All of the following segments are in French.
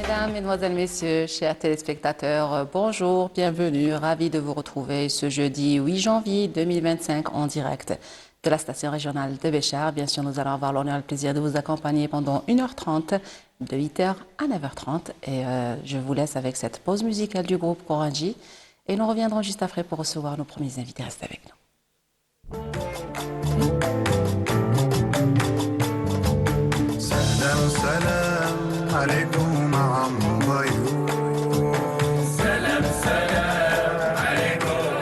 Mesdames, Mesdemoiselles, Messieurs, chers téléspectateurs, bonjour, bienvenue, ravi de vous retrouver ce jeudi 8 janvier 2025 en direct de la station régionale de Béchar. Bien sûr, nous allons avoir l'honneur et le plaisir de vous accompagner pendant 1h30, de 8h à 9h30. Et je vous laisse avec cette pause musicale du groupe Koranji. Et nous reviendrons juste après pour recevoir nos premiers invités. Restez avec nous. Salam, salam, alaikum. Salam, salam, alaikum,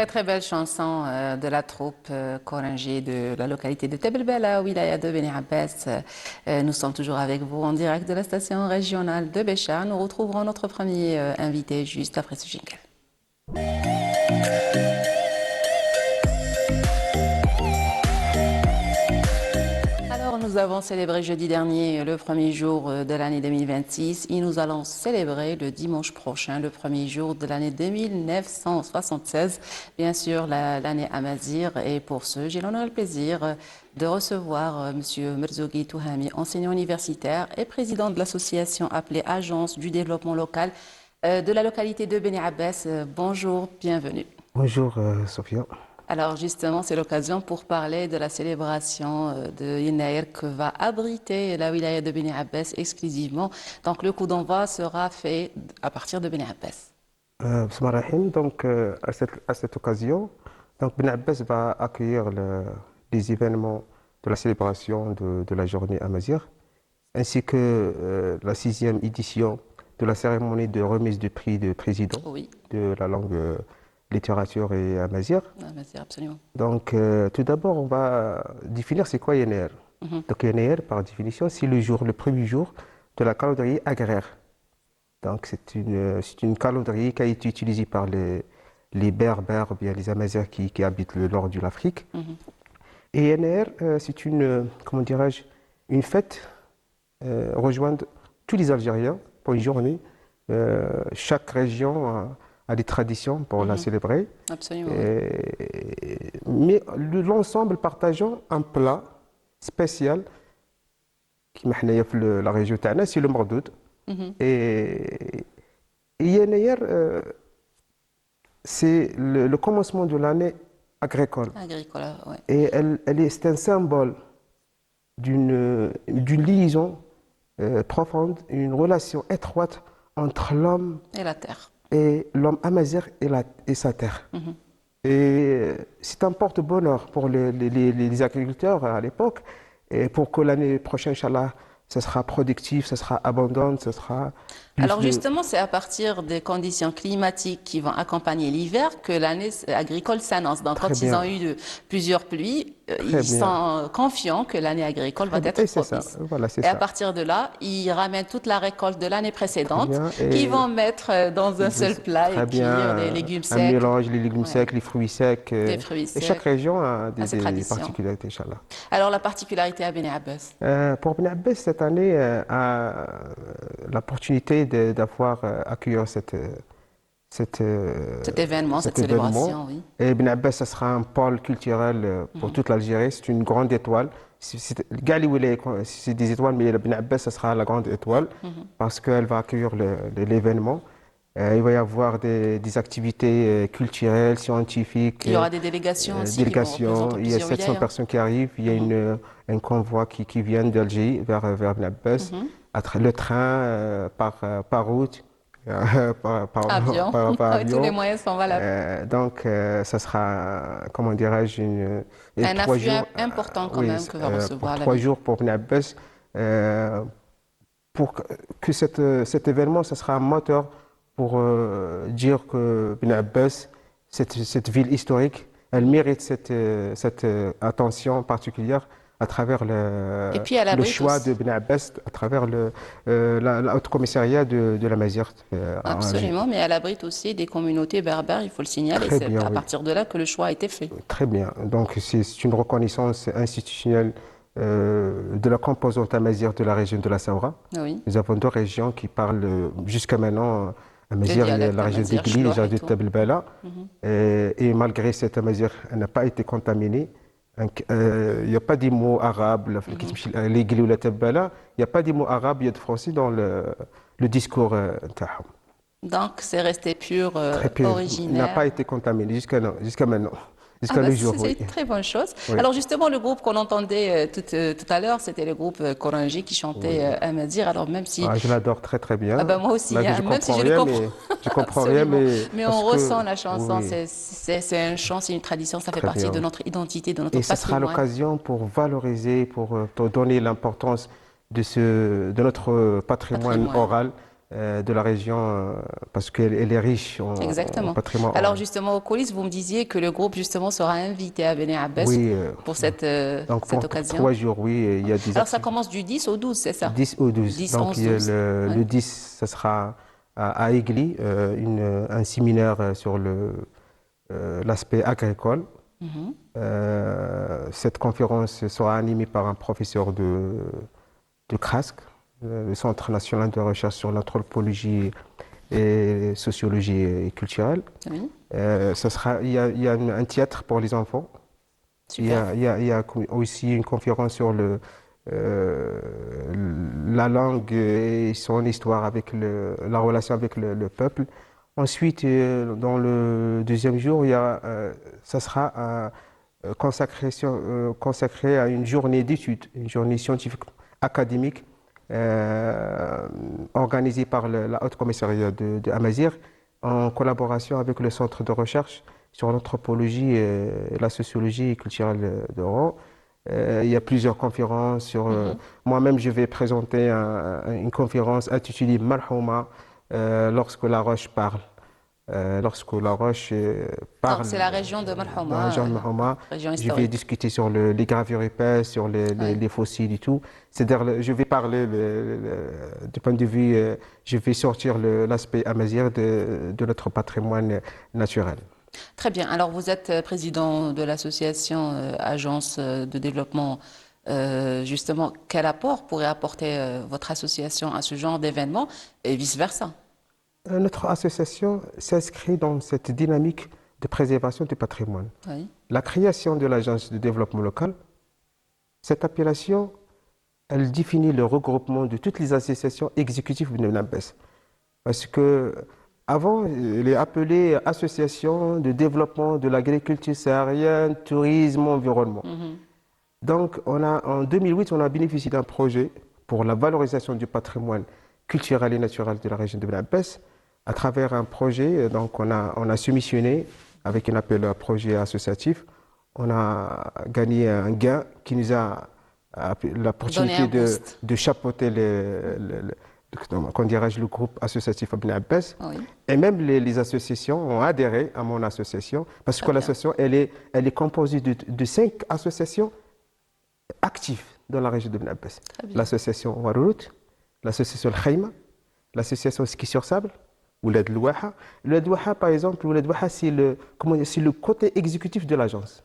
très très belle chanson de la troupe Korangi de la localité de Teb El Bella, wilaya de Beni Abbas. Nous sommes toujours avec vous en direct de la station régionale de Bécha. Nous retrouverons notre premier invité juste après ce jingle. Alors, nous avons célébré jeudi dernier le premier jour de l'année 2026 et nous allons célébrer le dimanche prochain, le premier jour de l'année 2976, bien sûr l'année Amazir. Et pour ce, j'ai l'honneur et le plaisir de recevoir M. Merzougi Touhami, enseignant universitaire et président de l'association appelée Agence du développement local de la localité de Beni Abbas. Bonjour, bienvenue. Bonjour Sophia. Alors justement, c'est l'occasion pour parler de la célébration de Yenaïr que va abriter la wilaya de Beni Abbas exclusivement. Donc le coup d'envoi sera fait à partir de Beni Abbas. Bismillahirrahmanirrahim. Donc à cette occasion, donc Beni Abbas va accueillir les événements de la célébration de la journée Amazir, ainsi que la 6e édition de la cérémonie de remise du prix de président de la langue littérature et Amazir. Amazir, absolument. Donc, tout d'abord, on va définir c'est quoi Yenaïr. Donc, Yenaïr, par définition, c'est le premier jour de la calendrier agraire. Donc, c'est une calendrier qui a été utilisée par les Berbères, ou bien les Amazirs qui habitent le nord de l'Afrique. Et Yenaïr, c'est comment dirais-je, une fête rejoindre tous les Algériens pour une journée. Chaque région a des traditions pour la célébrer. Absolument. Mais l'ensemble partageant un plat spécial qui est la région تاعنا, c'est le mordoud. Et Yenaïr, c'est le commencement de l'année agricole. Ouais. Et c'est un symbole d'une liaison profonde, une relation étroite entre l'homme et la terre. Et l'homme Amazir et sa terre. Et c'est un porte-bonheur pour les agriculteurs à l'époque, et pour que l'année prochaine, Inch'Allah, ce sera productif, ce sera abondant, ce sera... Alors justement, c'est à partir des conditions climatiques qui vont accompagner l'hiver que l'année agricole s'annonce. Donc quand ils ont eu plusieurs pluies, ils sont confiants que l'année agricole va être propice. Voilà, et à partir de là, ils ramènent toute la récolte de l'année précédente qu'ils vont mettre dans un seul plat et cuire les légumes secs. Un mélange, les légumes secs, les fruits secs. Les fruits secs. Et chaque région a des particularités, Inch'Allah. Alors la particularité à Beni Abbas pour Beni Abbas, cette année, a l'opportunité d'avoir accueilli cet événement, cette célébration, oui. Et Beni Abbas, ce sera un pôle culturel pour toute l'Algérie. C'est une grande étoile. C'est des étoiles, mais Beni Abbas, ce sera la grande étoile parce qu'elle va accueillir l'événement. Il va y avoir des activités culturelles, scientifiques. Il y aura des délégations aussi. Il y a 700 personnes qui arrivent. Il y a un convoi qui vient d'Alger vers Beni Abbas. Le train par route. Par avion. Tous les moyens sont valables. Donc, ça sera, comment dirais-je, un afflux important quand même que va recevoir 3 jours pour Beni Abbas. Pour que cet événement, ça sera un moteur pour dire que Beni Abbas, cette ville historique, elle mérite cette attention particulière à travers le choix de Beni Abbas, à travers la haute commissariat de la Mazir. Absolument, mais elle abrite aussi des communautés berbères, il faut le signaler. C'est à partir de là que le choix a été fait. Très bien. Donc c'est une reconnaissance institutionnelle de la composante Amazir de la région de la Sahara. Oui. Nous avons 2 régions qui parlent jusqu'à maintenant Amazir, il y a la région d'Igli, la région de Teb El Bella. Et malgré cette Amazir, elle n'a pas été contaminée. Il n'y a pas des mots arabes, l'Igli ou la Teb El Bella, il n'y a pas des mots arabes, il y a de français dans le discours. Donc c'est resté pur, originaire. Il n'a pas été contaminé jusqu'à maintenant. C'est une très bonne chose. Oui. Alors justement, le groupe qu'on entendait tout à l'heure, c'était le groupe Korangi qui chantait Amazir. Alors même si... je l'adore très très bien. Moi aussi, même si je le comprends. Je comprends rien, mais on ressent la chanson. Oui. C'est un chant, c'est une tradition, ça fait partie de notre identité, de notre patrimoine. Et ce sera l'occasion pour valoriser, pour donner l'importance de notre patrimoine oral de la région parce qu'elle est riche en Exactement. patrimoine. Alors justement, aux coulisses, vous me disiez que le groupe justement sera invité à Beni Abbas Oui, pour cette, donc cette pour occasion. 3 jours, oui, il y a des Alors ça activités. commence du 10 au 12, c'est ça? 10 au 12. 10, Donc 11, il y a 12. Ouais. le 10, ça sera à Aigli, un séminaire sur l'aspect agricole. Cette conférence sera animée par un professeur de CRASC, le Centre national de recherche sur l'anthropologie et sociologie et culturelle. Oui, Il y a un théâtre pour les enfants. super. Il y a aussi une conférence sur euh, la langue et son histoire avec la relation avec le peuple. Ensuite, dans le deuxième jour, ça sera consacré à une journée d'études, une journée scientifique académique organisée par la Haute Commissariat de Amazigh en collaboration avec le Centre de recherche sur l'anthropologie et la sociologie culturelle d'Oran. Il y a plusieurs conférences moi-même, je vais présenter une conférence intitulée Marhouma lorsque la roche parle. Lorsque la roche Donc parle c'est la région de dans la région Marhouma, de Marhouma, région je vais historique. discuter sur les gravures épaisses, sur Oui. les fossiles et tout. C'est-à-dire, je vais parler du point de vue, je vais sortir l'aspect amazigh de notre patrimoine naturel. Très bien. Alors vous êtes président de l'association Agence de développement. Justement, quel apport pourrait apporter votre association à ce genre d'événement et vice-versa? Notre association s'inscrit dans cette dynamique de préservation du patrimoine. Oui. La création de l'Agence de développement local, cette appellation, elle définit le regroupement de toutes les associations exécutives de l'AMPES. Parce que avant, elle est appelée Association de développement de l'agriculture saharienne, tourisme, environnement. Donc, en 2008, on a bénéficié d'un projet pour la valorisation du patrimoine culturel et naturel de la région de Bnabès. À travers un projet, donc on a soumissionné avec un appel à projet associatif. On a gagné un gain qui nous a Donner l'opportunité un boost. de chapeauter le groupe associatif Ibn Abbas. Oui. Et même les associations ont adhéré à mon association parce Très que bien. l'association, elle est composée de 5 associations actifs dans la région de Ibn Abbas. Très bien. L'association Warout, l'association Al Khayma, l'association Ski sur Sable, Oulad Louaha. Oulad Louaha, par exemple, Oulad Louaha, c'est le côté exécutif de l'agence.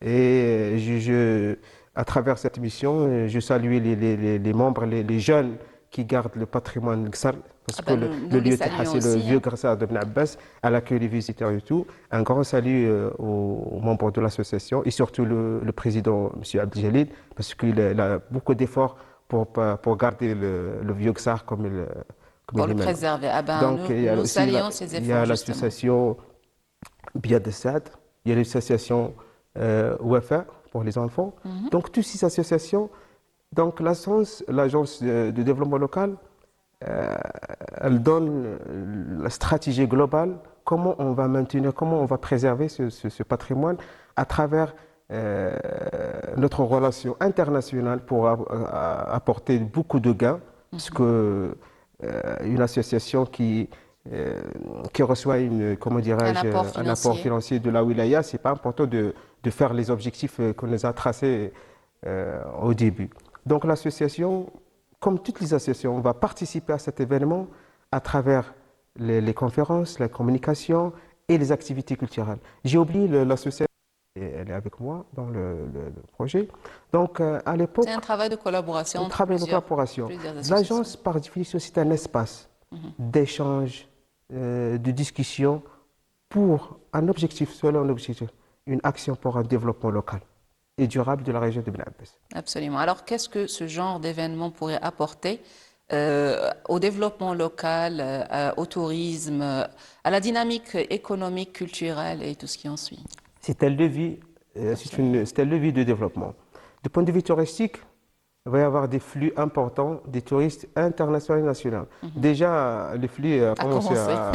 Et à travers cette mission, je salue les membres, les jeunes qui gardent le patrimoine Gsar, parce Ah que ben, nous le les lieu saluons c'est le aussi, vieux hein. Gsar de Ibn Abbas, à l'accueil des visiteurs et tout. Un grand salut aux membres de l'association et surtout le président, M. Abdeljalil, parce qu'il a beaucoup d'efforts pour garder le vieux Gsar comme il Pour est le maintenant. préserver. Ah ben, Donc, il y a nous aussi saluons ces il y a efforts, justement. l'association Biad Sad, il y a l'association Wafa pour les enfants. Donc, toutes ces associations, donc l'agence de développement local, elle donne la stratégie globale, comment on va maintenir, comment on va préserver ce patrimoine à travers notre relation internationale pour apporter beaucoup de gains, parce que une association qui reçoit comment Un dirais-je, apport un apport financier. financier de la wilaya, c'est pas important de faire les objectifs qu'on les a tracés au début. Donc l'association, comme toutes les associations, va participer à cet événement à travers les conférences, la communication et les activités culturelles. J'ai oublié l'association, elle est avec moi dans le projet. Donc à l'époque, C'est un travail de collaboration on entre travaille en collaboration. plusieurs associations. L'agence, par définition, c'est un espace d'échange, de discussion pour un objectif, seul un objectif, une action pour un développement local et durable de la région de Ibn Abbas. Absolument. Alors, qu'est-ce que ce genre d'événement pourrait apporter au développement local, au tourisme, à la dynamique économique, culturelle et tout ce qui en suit? C'est un levier, c'est un levier de développement. Du point de vue touristique, il va y avoir des flux importants des touristes internationaux et nationaux. Déjà, les flux ont commencé à...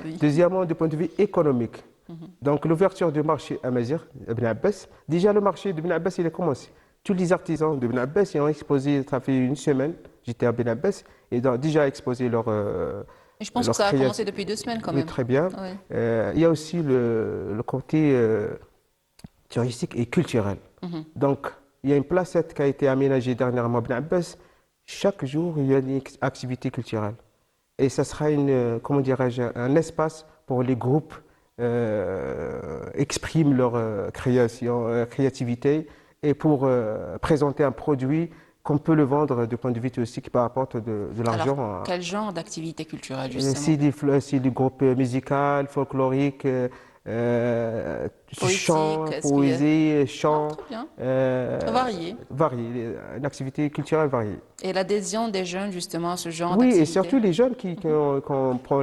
Oui. Deuxièmement, du point de vue économique. Donc, l'ouverture du marché Amazigh, Ibn Abbas, déjà le marché d'Ibn Abbas, il a commencé. tous les artisans de Ben Abbès, ils ont exposé, ça fait une semaine, j'étais à Ben Abbès, et ils ont déjà exposé Et je pense que leur ça a commencé création. depuis 2 semaines quand Oui, même. très bien. Oui. Il y a aussi le côté touristique et culturel. Donc, il y a une placette qui a été aménagée dernièrement à Ben Abbès. Chaque jour, il y a une activité culturelle. Et ça sera comment dirais-je, un espace pour les groupes expriment leur créativité et pour présenter un produit qu'on peut le vendre du point de vue touristique qui apporte de Alors, l'argent. quel genre d'activité culturelle justement? Si des groupes musicaux, folkloriques, chants, Poétique, est-ce qu'il y a... poésie, Ah, chants, très bien. euh, Varié. variés, une activité culturelle variée. Et l'adhésion des jeunes justement à ce genre Oui, et d'activité? surtout les jeunes qu'on prend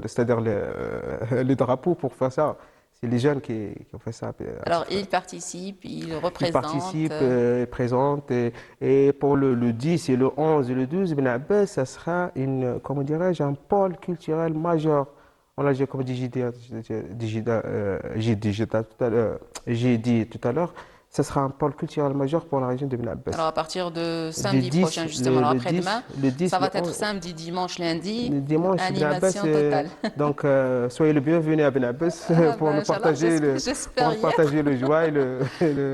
c'est-à-dire le drapeau pour faire ça. C'est les jeunes qui ont fait ça. Alors, ils participent, ils Ils représentent. participent, ils présentent. Et pour le 10 et le 11 et le 12, Ben Abbès, ça sera comment dirais-je, un pôle culturel majeur. Comme j'ai dit tout à l'heure, ça sera un pôle culturel majeur pour la région de Ben Alors, Abbès. à partir de Du samedi 10, prochain, justement, alors après-demain, le 10, ça le va être 11, samedi, dimanche, lundi, le dimanche, Ben Abbas, animation totale. donc soyez le bienvenu à Ben Abbas Ah, pour ben, nous Inch'Allah, partager j'espère y être. le joie et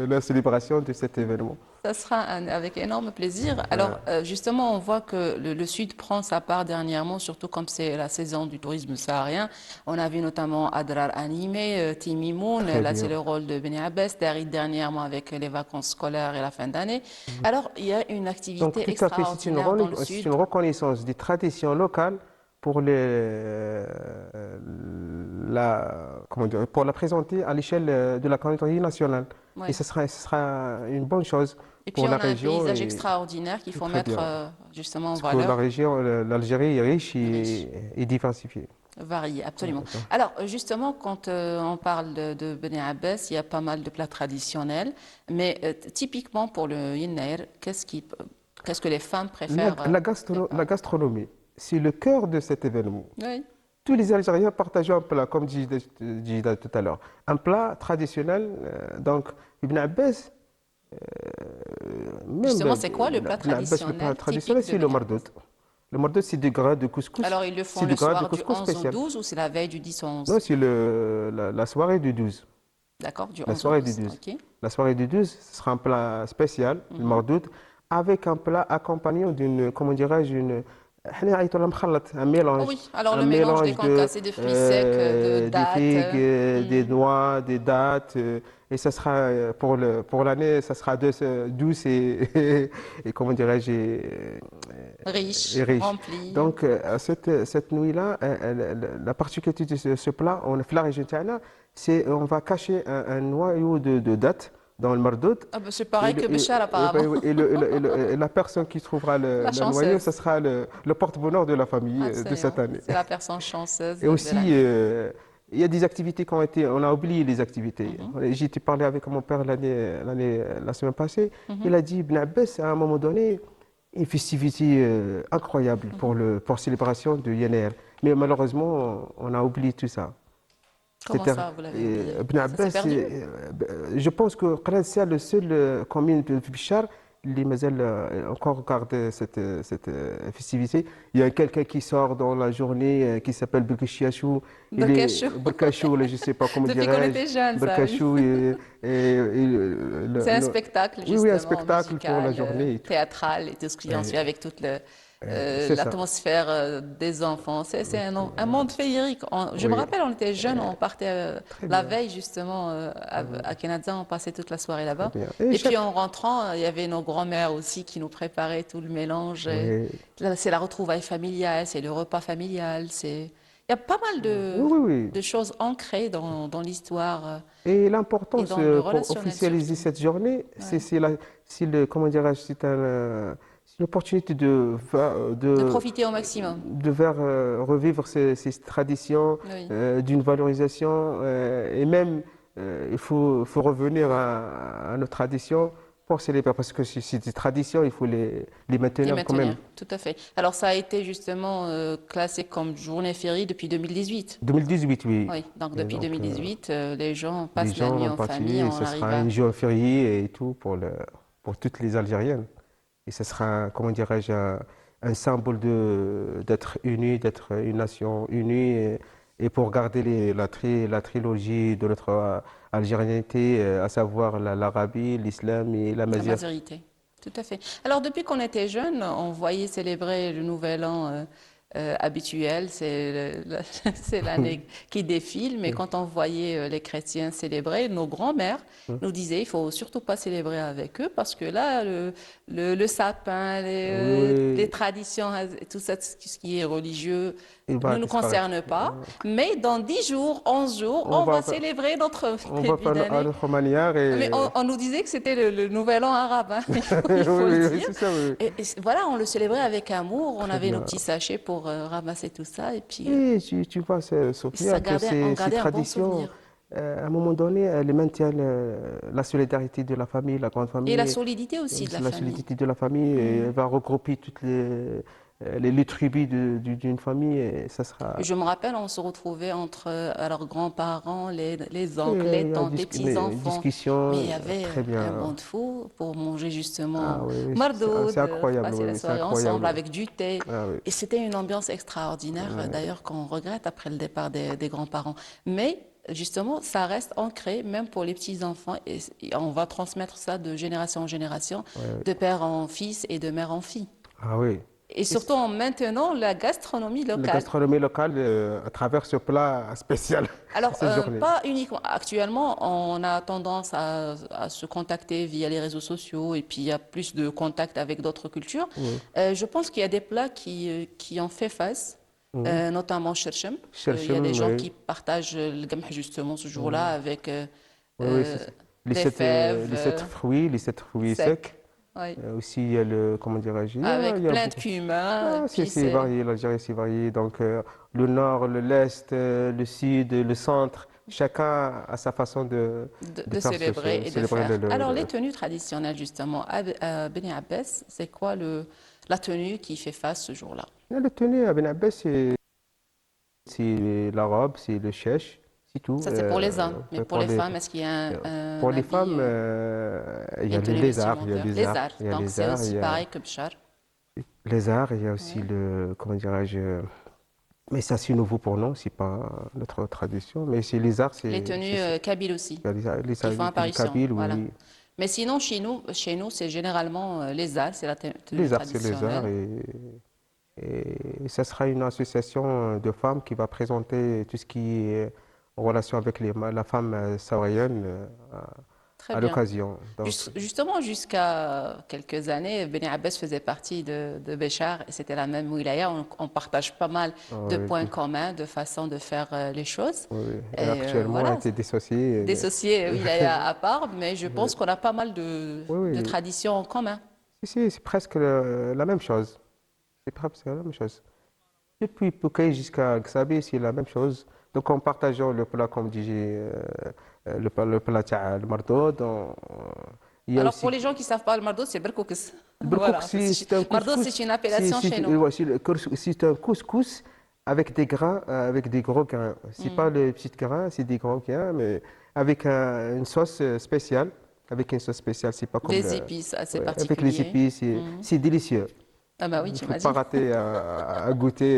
la célébration de cet événement. Ça sera avec énorme plaisir. Alors, justement, on voit que le Sud prend sa part dernièrement, surtout comme c'est la saison du tourisme saharien. On a vu notamment Adrar animé, Timimoun, Très là c'est bien. le rôle de Beni Abbès, Darid dernièrement avec les vacances scolaires et la fin d'année. Alors, il y a une Donc activité tout à fait, extraordinaire dans le c'est Sud. une reconnaissance des traditions locales pour comment dire, pour la présenter à l'échelle de la communauté nationale. Et Ouais. ce sera une bonne chose Et puis, pour la on a un région paysage et extraordinaire qu'il faut très mettre bien. justement en Parce que la valeur. région, l'Algérie est riche Riche. et diversifiée. Varié, absolument. D'accord. Alors, justement, quand on parle de Beni Abbès, il y a pas mal de plats traditionnels, mais typiquement pour le Yinnair, qu'est-ce que les femmes préfèrent La préparer? gastronomie, c'est le cœur de cet événement. Oui. Tous les Algériens partagent un plat, comme disais tout à l'heure. Un plat traditionnel, donc Ibn Abbas, même Justement, c'est quoi le plat Ibn Abbas, le plat traditionnel traditionnel, typique de c'est le Beni Abbès? mardout. Le mardout, c'est du gras de couscous. Alors, ils le font C'est du le gras de soir du couscous 11 au spécial. 12 ou c'est la veille du 10 au Non, 11? c'est la soirée du 12. D'accord, du La 11 au soirée du 12, 12. ok. La soirée du 12, ce sera un plat spécial, le mardout, avec un plat accompagné comment dirais-je, un Oh mélange. oui, alors Un le mélange des mélange concassés, de fruits secs, de des dattes. figues, des noix, des dattes. Et ça sera, pour l'année, ça sera douce et comment dirais-je, et Riche, riche. rempli. Donc, cette nuit-là, la particularité de ce plat, fait la région تاعنا, c'est on va cacher un noyau de dattes dans le mardout. Ah ben, c'est Et, pareil que Béchar apparemment. et la personne qui trouvera La le noyau, ce chanceuse. sera le porte-bonheur de la famille de cette Absolument. année. C'est la personne chanceuse Et de aussi, l'année. il y a des activités qui ont été, on a oublié les activités. J'ai été parlé avec mon père la semaine passée. Il a dit, Ibn Abbas, à un moment donné, une festivité incroyable pour célébration de Yener. Mais malheureusement, on a oublié tout ça. Comment C'est-à-dire, ça, vous l'avez oublié? Ibn Ça s'est Abbas, perdu? je pense que c'est le seul commune de Bichar qui Mazel encore garde cette festivité. Il y a quelqu'un qui sort dans la journée qui s'appelle Berkashiachou. Il est Bocachou. Berkachou, je ne sais pas comment Depuis qu'on dirais-je. était jeunes, ça, oui. Berkachou C'est un spectacle, oui, un justement, spectacle pour la musical, journée et tout. théâtral et tout ce qui en suit avec toute C'est ça. l'atmosphère des enfants. C'est un monde féerique. Je me Oui, rappelle, on était jeunes, on partait très la bien. veille, justement, à Kenadza, on passait toute la soirée Très là-bas. bien. Et puis en rentrant, il y avait nos grands-mères aussi qui nous préparaient tout le mélange. Et Oui, là, c'est la retrouvaille familiale, c'est le repas familial. Il y a pas mal oui, oui, oui. de choses ancrées dans l'histoire Et et l'importance dans le pour relationnel officialiser surtout. cette journée, Ouais. comment dirais-je, c'est une opportunité De profiter au maximum. de faire revivre ces traditions, Oui. d'une valorisation, et même faut revenir à nos traditions pour célébrer, parce que c'est des traditions, il faut les Et maintenir quand même. maintenir, tout à fait. Alors, ça a été justement classé comme journée fériée depuis 2018. 2018, oui. Oui, donc Et depuis donc, 2018, les gens les passent la gens nuit vont en partir famille, et on ce arrive sera à... un jour férié et tout pour toutes les Algériennes. Et ce sera, comment dirais-je, un symbole d'être unis, d'être une nation unie et pour garder la trilogie de notre algérianité, à savoir l'Arabie, l'islam et la La mazir. majorité, tout à fait. Alors, depuis qu'on était jeune, on voyait célébrer le nouvel an habituel, c'est l'année qui défile, mais quand on voyait les chrétiens célébrer, nos grands-mères nous disaient, il faut surtout pas célébrer avec eux, parce que là, le sapin, les Oui, traditions, tout ça, ce qui est religieux, il ne va nous disparaître. concerne pas, mais dans 10 jours, 11 jours, On on va va, célébrer notre on va début faire à d'année. notre manière Mais et on nous disait que c'était le nouvel an arabe, hein, oui, il faut le oui, oui, dire. c'est ça, oui. Et voilà, on le célébrait avec amour. On Très avait nos bien. petits sachets pour ramasser tout ça. Et puis, Et tu vois, Sophia, que on ces gardait un bon traditions, souvenir. à un moment donné, elles maintiennent la solidarité de la famille, la grande Et la famille, solidité aussi de la la famille. solidité de la famille, et elle va regrouper toutes les tribus d'une famille, et ça sera... Je me rappelle, on se retrouvait entre alors grands-parents, les Et oncles, les il y a tantes, les une petits-enfants. Mais il discussion y avait très un bien. banc de fou pour manger Ah justement oui, mardoud, c'est incroyable, passer oui, la oui, c'est soirée ensemble incroyable. avec du thé. Ah oui. Et c'était une ambiance extraordinaire, Ouais. d'ailleurs, qu'on regrette après le départ des grands-parents. Mais justement, ça reste ancré, même pour les petits-enfants. Et on va transmettre ça de génération en génération, Ouais. de père en fils et de mère en fille. Ah oui. Et Et surtout en maintenant la gastronomie la locale. gastronomie locale à travers ce plat spécial à Alors, cette journée. pas uniquement. Actuellement, on a tendance à se contacter via les réseaux sociaux et puis il y a plus de contact avec d'autres cultures. Oui. Je pense qu'il y a des plats qui ont fait face, Mhm. notamment Cherchem. Il y a des Cherchem, gens oui. qui partagent le gamh justement ce jour-là avec Oui, oui, euh, des les fèves sept fruits, les sept fruits secs, secs. oui, Aussi, il y a le, comment dirais-je, il avec y a plein de beaucoup. cumin. Et Ah, puis c'est varié, l'Algérie, c'est varié. Donc, le nord, l'est, le sud, le centre, chacun a sa façon de de faire célébrer et de célébrer faire. Alors, les tenues traditionnelles, justement, à Beni Abbès, c'est quoi la tenue qui fait face ce jour-là? le tenue à Ben Abbas, c'est la robe, c'est le chèche, c'est tout. Ça, c'est pour les hommes. Mais pour Pour les les, femmes, est-ce qu'il y a pour un les habit, femmes, il y a une le tenue lézard, il y a le vestimentaire? Les lézard, arts. il y a Donc, les c'est arts, il aussi y a pareil que Bchar. les arts, il y a aussi Oui. comment dirais-je, mais ça c'est nouveau pour nous, c'est pas notre tradition, mais c'est les arts, Les tenues kabyles aussi, il y a qui font les apparition. Kabyles, Voilà. oui, Mais sinon, chez nous, c'est généralement les arts, c'est la tenue les arts c'est les arts traditionnelle. et ça sera une association de femmes qui va présenter tout ce qui est en relation avec la femme saharienne Très à bien. l'occasion. Donc, Justement, jusqu'à quelques années, Beni Abbès faisait partie de Béchar et c'était la même wilaya. On partage pas mal de oui, points communs, de façons de faire les choses. oui, oui. Et Et actuellement, elle voilà, était dissociée. dissocié wilaya à part, mais je Oui, pense qu'on a pas mal oui, de oui. traditions en commun. C'est presque la même chose. C'est presque la même chose. Depuis Poukaï jusqu'à Xabi, c'est la même chose. Donc, en partageant le plat, comme disait le plat تاع المردود, il y a Alors, pour aussi les gens qui savent pas, le mardo, c'est berkoukis. le Voilà. coq, c'est un Mardo, couscous. c'est une appellation chez nous. Ouais, c'est un couscous avec des grains, avec des gros grains. C'est pas les petits grains, c'est des gros grains, mais avec une sauce spéciale. Avec une sauce spéciale, c'est pas comme Des épices assez ouais, avec les particuliers. épices, c'est délicieux. Ah bah oui, Il tu faut m'as pas dit. rater à goûter.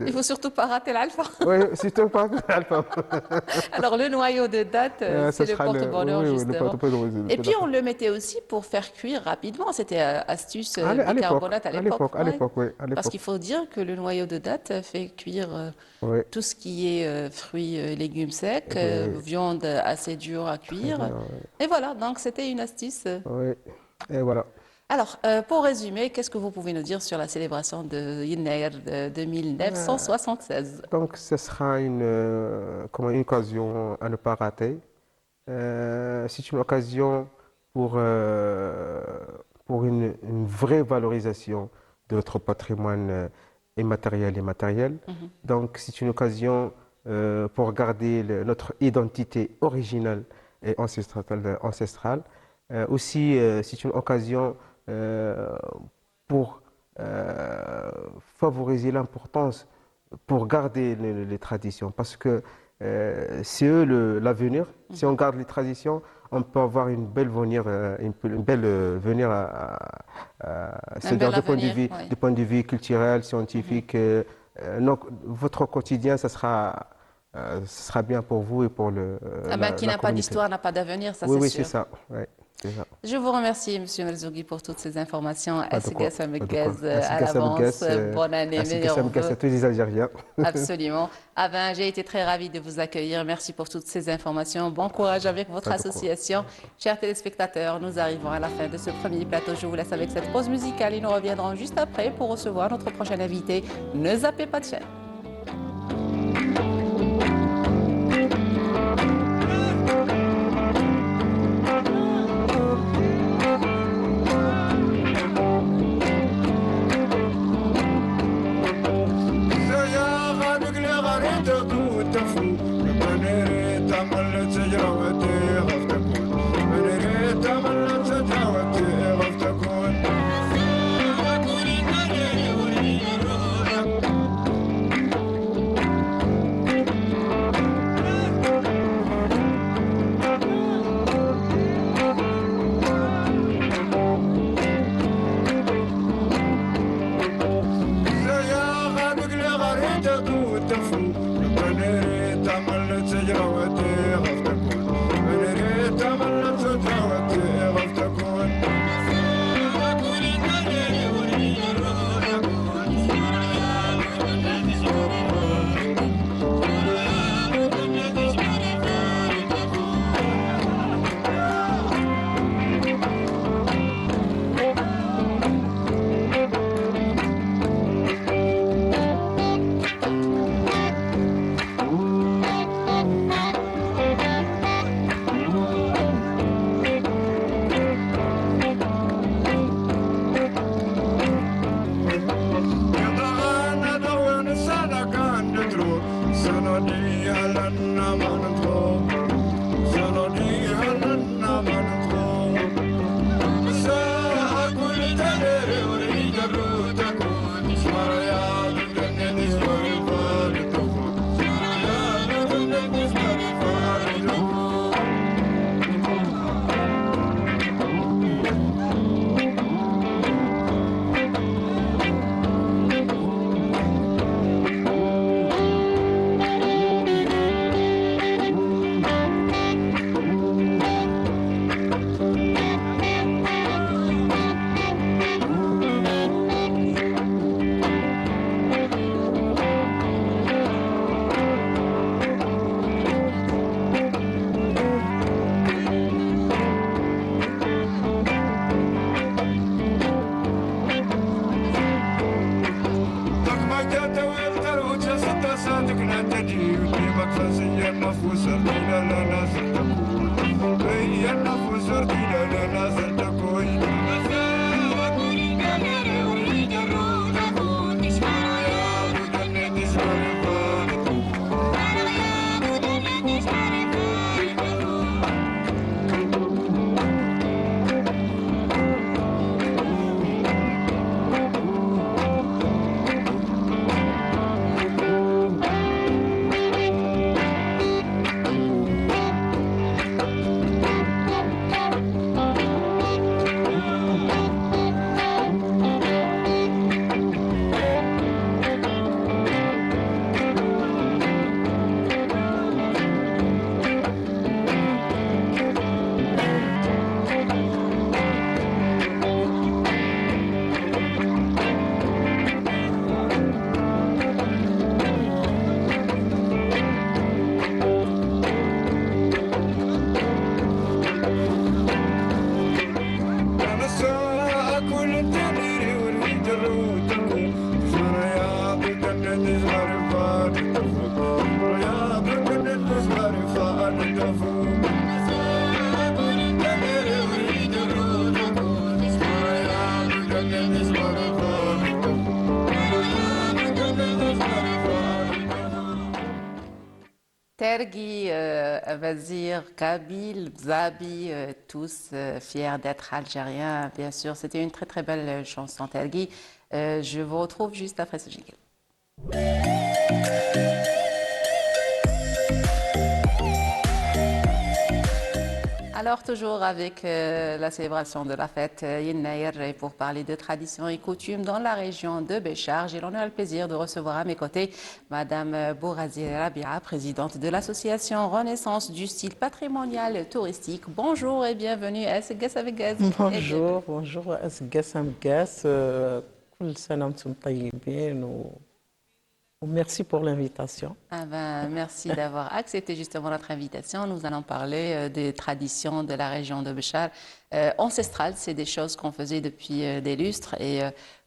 Il faut surtout pas rater l'alpha. Oui, surtout pas alpha. Alors, le noyau de date, Ça c'est le sera porte-bonheur, oui, oui, le justement. Et puis, on d'accord. le mettait aussi pour faire cuire rapidement. C'était astuce À l'époque, bicarbonate à l'époque. Ouais. oui, à Parce l'époque. qu'il faut dire que le noyau de date fait cuire Oui, tout ce qui est fruits et légumes secs, oui, viande assez dure à très cuire. bien, Et voilà, donc c'était une astuce. oui. Et voilà. Alors, pour résumer, qu'est-ce que vous pouvez nous dire sur la célébration de Yennayer de 1976? Donc, ce sera comment, une occasion à ne pas rater. C'est une occasion pour, euh, pour une vraie valorisation de notre patrimoine immatériel et matériel. Donc, c'est une occasion pour garder notre identité originale et ancestrale, Aussi, c'est une occasion pour favoriser l'importance, pour garder les traditions, parce que c'est eux l'avenir. Si on garde les traditions, on peut avoir une belle venir, une belle venir Un c'est-à-dire bel avenir, oui. du point de vue culturel, scientifique. Donc, votre quotidien, ça sera bien pour vous et pour Ah ben, qui la n'a pas communauté. d'histoire n'a pas d'avenir, ça Oui, c'est oui, c'est sûr. ça. Ouais, c'est ça. Je vous remercie, Monsieur Melzougui, pour toutes ces informations. Pas de quoi, Essigassa pas de quoi. Meguez Ainsi à que ça me l'avance. casse, Bonne année, ainsi que ça meilleurs me casse vœux. à tous les Algériens. Absolument. Ah ben, j'ai été très ravie de vous accueillir. Merci pour toutes ces informations. Bon courage avec votre Pas de quoi. association. Chers téléspectateurs, nous arrivons à la fin de ce premier plateau. Je vous laisse avec cette pause musicale et nous reviendrons juste après pour recevoir notre prochain invité. Ne zappez pas de chaîne. Ergi, Vazir, Kabil, Zabi, tous fiers d'être algériens, bien sûr. C'était une très très belle chanson, Tergi. Je vous retrouve juste après ce jingle. Alors, toujours avec la célébration de la fête Yennaïr, et pour parler de traditions et coutumes dans la région de Béchar, j'ai l'honneur et le plaisir de recevoir à mes côtés Madame Bourazir Rabia, présidente de l'association Renaissance du style patrimonial touristique. Bonjour et bienvenue à Sgas avec Gaz. Bonjour, bonjour أسقاس أمقاس كل سنة وأنتم طيبين وميرسي pour l'invitation. Ah ben, merci d'avoir accepté justement notre invitation. Nous allons parler des traditions de la région de Béchar. Ancestrales, c'est des choses qu'on faisait depuis des lustres et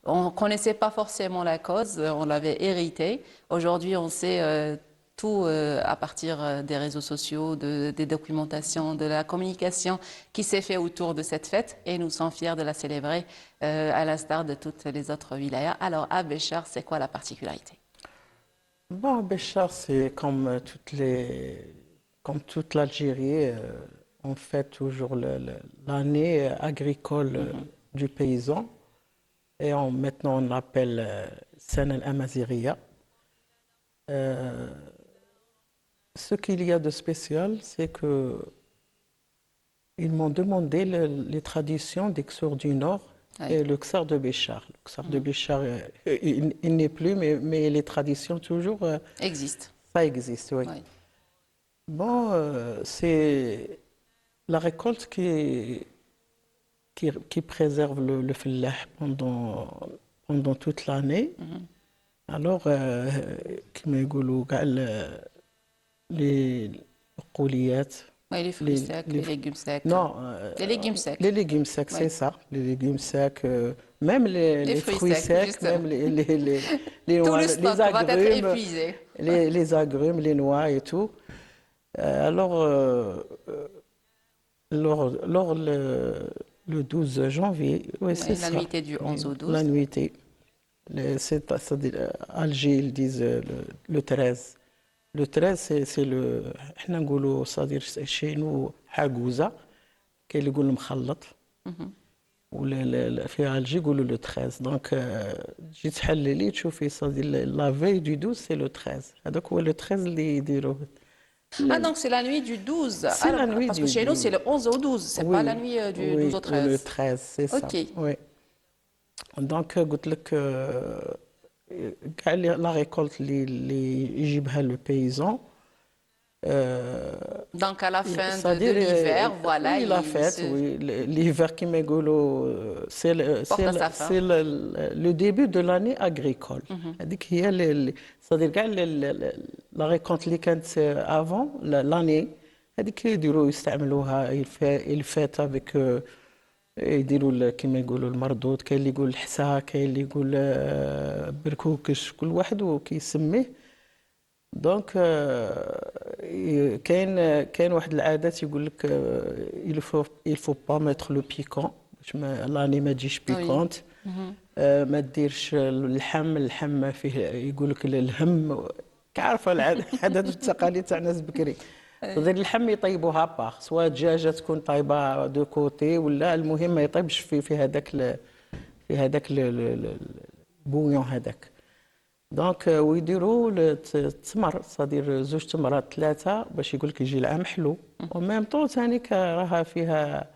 on ne connaissait pas forcément la cause, on l'avait hérité. Aujourd'hui, on sait tout à partir des réseaux sociaux, des documentations, de la communication qui s'est fait autour de cette fête et nous sommes fiers de la célébrer à l'instar de toutes les autres wilayas. Alors, à Béchar, c'est quoi la particularité? Bon, Béchar, c'est comme toute l'Algérie, on fait toujours l'année agricole du paysan et maintenant on l'appelle Sana al-Amazighiya. Ce qu'il y a de spécial, c'est que ils m'ont demandé les traditions des Ksur du Nord et le Ksar de Béchar. Le Ksar de Béchar, il n'est plus, mais les traditions toujours, Existe. ça existe, oui. Oui. Bon, c'est la récolte qui préserve le fellah pendant toute l'année. Alors, كما يقولوا كاع les قوليات. Oui, les fruits secs, les légumes secs. Non, les légumes secs. les légumes secs, Oui. c'est ça. Les légumes secs, même les fruits fruits secs, secs, justement. même les Tout noix, le stock va être épuisé. les agrumes, les noix et tout. Alors, lors le 12 janvier, oui, c'est ça. La nuitée du 11 au 12. La nuitée. C'est-à-dire, Alger, ils disent le 13. Le 13, c'est le. احنا نقولوا صدير chez nous حاجوزة كاين اللي يقول مخلط ولا في الجي يقولوا le 13 دونك تجي تحللي تشوفي صدير لا في du 12 c'est le 13 هذاك هو le 13 اللي يديروه. Ah, donc c'est la nuit du 12. C'est la nuit parce du que chez nous, 12. c'est le 11 au 12. C'est pas la nuit du 12 au 13. Le 13, c'est ça. Ok. Oui. Donc, قلت لك كاع la récolte اللي يجيبها le paysan. Donc à la fin de C'est-à-dire, l'hiver, voilà. Oui, la fête, oui. L'hiver qui m'égolo, c'est le début de l'année agricole. هذيك هي c'est-à-dire كاع la récolte اللي كانت avant l'année هذيك يديروا يستعملوها ils fêtent avec يديروا كما يقولوا المردود كاين اللي يقول الحسا كاين اللي يقول بركوكش كل واحد وكيسميه دونك كاين واحد العادات يقول لك il faut pas mettre le piquant باش لاني ما تجيش بيكونت ما ديرش اللحم فيه يقول لك الهم كعارفه العادات والتقاليد تاع الناس بكري تدير اللحم يطيبوها باغ سواء دجاجه تكون طايبه دو كوتي ولا المهم ما يطيبش في هذاك البويون هذاك دونك ويديروا التمر صدير زوج تمرات ثلاثه باش يقول لك يجي العام حلو وميم طون ثاني راها فيها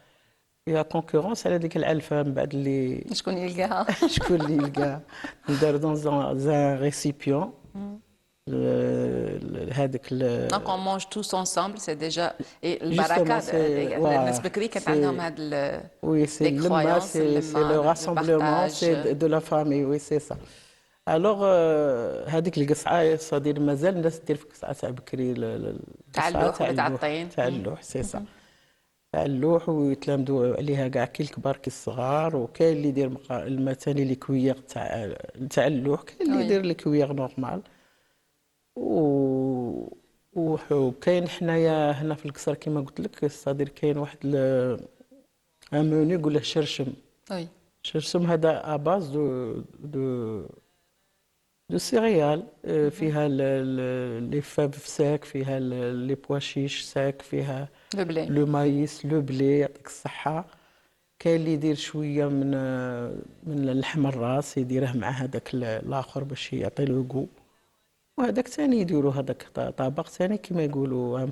كونكورونس على ديك العلفه من بعد اللي شكون يلقاها شكون اللي يلقاها ندار دون زان ريسيبيون هذاك Donc on mange tous ensemble, c'est déjà et le baraka الناس بكري كانت عندهم هاد oui c'est le rassemblement c'est de la famille oui c'est ça alors هذيك القصعه صدير مازال الناس دير في القصعه تاع بكري تاع اللوح ولا تاع الطين تاع اللوح سي صا تاع اللوح ويتلامدوا عليها كاع كي الكبار كي الصغار وكاين اللي يدير مثلا لي كويير تاع اللوح كاين اللي يدير لي كويير نورمال وكاين حنايا هنا في القصر كما قلت لك الصدير كاين واحد موني يقول له شرشم وي شرشم هذا اباز دو دو سيريال فيها لي فاف ساك، فيها لي بواشيش ساك، فيها Le blé. لو مايس، لو بلي يعطيك الصحة. كاين اللي يدير شوية من اللحم الراس يديره مع هذاك الآخر باش يعطي له جو. وهذاك ثاني يديروا هذاك طبق ثاني كيما يقولوا ان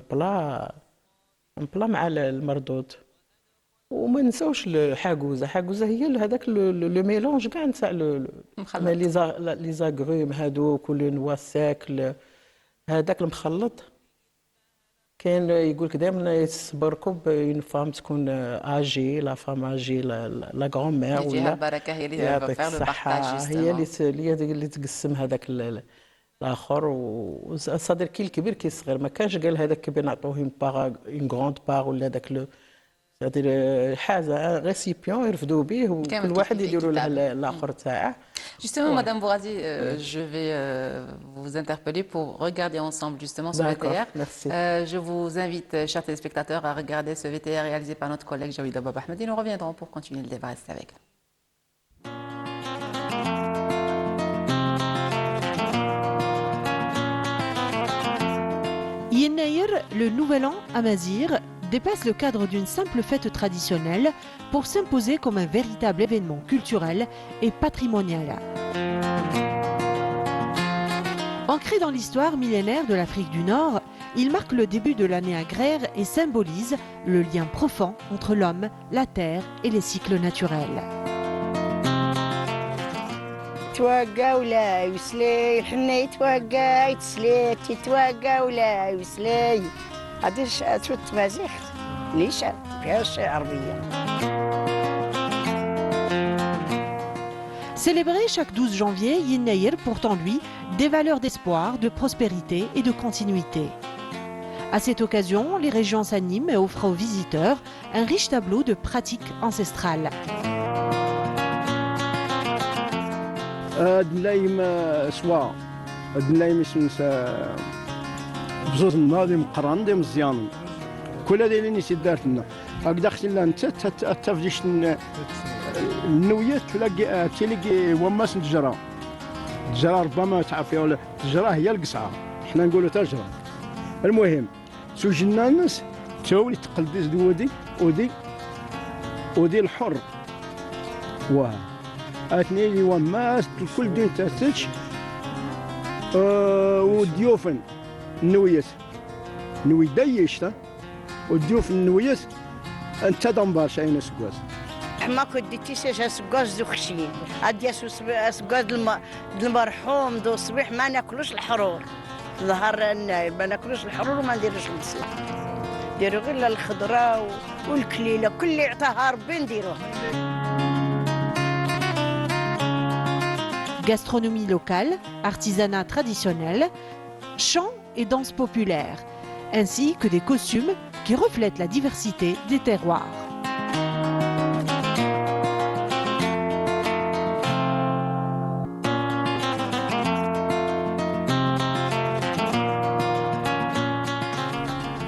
بلا مع المردود. وما نساوش الحاجوزه، حاجوزه هي هذاك لو ميلونج كاع نتاع مخلط. لي زاغروم هذوك ولا نوا ساك هذاك المخلط. كاين يقول لك دائما يصبركم اون فام تكون اجي، لا فام اجي، لا غران مير اللي فيها ولا البركة هي اللي va يعطيك faire le الصحة، partage هي justement. اللي تقسم هذاك الاخر. وصدر كي الكبير كي الصغير، ما كانش قال هذاك الكبير نعطوه اون غروند بار ولا هذاك حاجه ريسيبيون يرفدوا به وكل واحد يديروا له الاخر تاعه. Justement, Ouais. Madame Bouradi, je vais vous interpeller pour regarder ensemble justement ce D'accord, VTR. merci. Je vous invite, chers téléspectateurs, à regarder ce VTR réalisé par notre collègue Jawida Bab Ahmed et nous reviendrons pour continuer le débat. Restez avec nous. Yennaïr, le nouvel an amazigh, dépasse le cadre d'une simple fête traditionnelle pour s'imposer comme un véritable événement culturel et patrimonial. Ancré dans l'histoire millénaire de l'Afrique du Nord, il marque le début de l'année agraire et symbolise le lien profond entre l'homme, la terre et les cycles naturels. توقع ولا يسلي الحنا يتوقع يتسلي تتوقع ولا يسلي هادي شو التمازيغ ليش فيهاش عربية. Célébré chaque 12 janvier, Yennaïr porte en lui des valeurs d'espoir, de prospérité et de continuité. À cette occasion, les régions s'animent et offrent aux visiteurs un riche tableau de pratiques ancestrales. دلايم سوا دلايم سنس بزوز الناظم قران دي مزيان كل هذه اللي نسيت دارت لنا هكذا اختي لا انت تفديش النويات تلاقي وماس الجرا الجرا ربما تعرفيها ولا الجرا هي القصعه حنا نقولوا تجرا. المهم سجلنا الناس تولي تقلدي ودي الحر واه اثنين اللي وماس الكل دين تاتش والضيوفن النويات نوي دايشتا والضيوف النويات انت دمبار شاينا سكواز ما كنت تيساج سكاز دو خشين هادي سكاز المرحوم دو الصبيح ما ناكلوش الحرور ظهر ما ناكلوش الحرور وما نديروش المصلح نديرو غير الخضره والكليله كل اللي عطاها ربي نديروه. Gastronomie locale, artisanat traditionnel, chants et danses populaires, ainsi que des costumes qui reflètent la diversité des terroirs.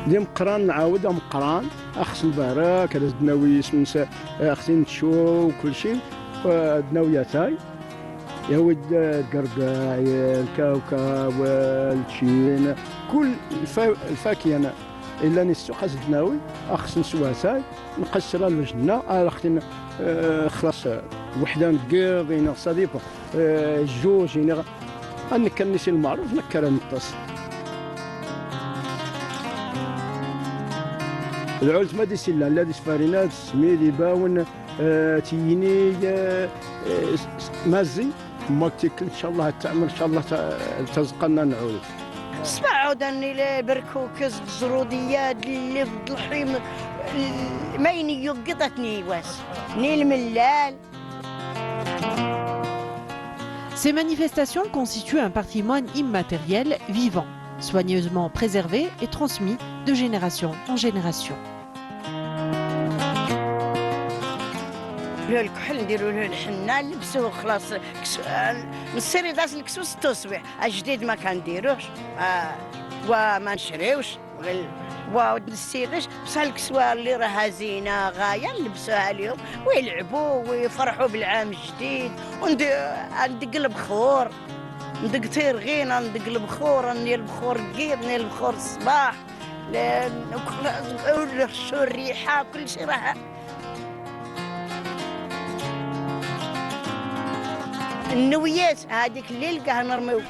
دي مقران نعاودها مقران اخس مبارك هذا الدناوي اسمه اختي نتشو وكل شيء دناوياتاي يا ود القرقاع الكاوكا والتشين كل الفاكهه انا الا نسوق الدناوي اخس نسواتاي نقشرها لوجهنا اختي خلاص وحده نقيض صديقه جوج انا كان نسي المعروف نكر نطس العود ما دي سلا لا دي سفارينات سميدي باون تيني مازي ماكتيك ان شاء الله تعمل ان شاء الله تزقنا نعود. اسمع عود اني بركو كز الزروديات اللي في الحريم ما يقطتني واس ني الملال. Ces manifestations constituent un patrimoine immatériel vivant, soigneusement préservé et transmis de génération en génération. له الكحل نديروا له الحنه نلبسوه خلاص نصير داز الكسوس التصبيح الجديد ما كنديروش وما نشريوش ونسيغش بصح الكسوه اللي راها زينه غايه نلبسوها اليوم ويلعبوا ويفرحوا بالعام الجديد وندق البخور ندق تيرغينه ندق البخور ني البخور القيض ني البخور الصباح شو الريحه كل شيء راح النويات هذيك الليل كاع نرميو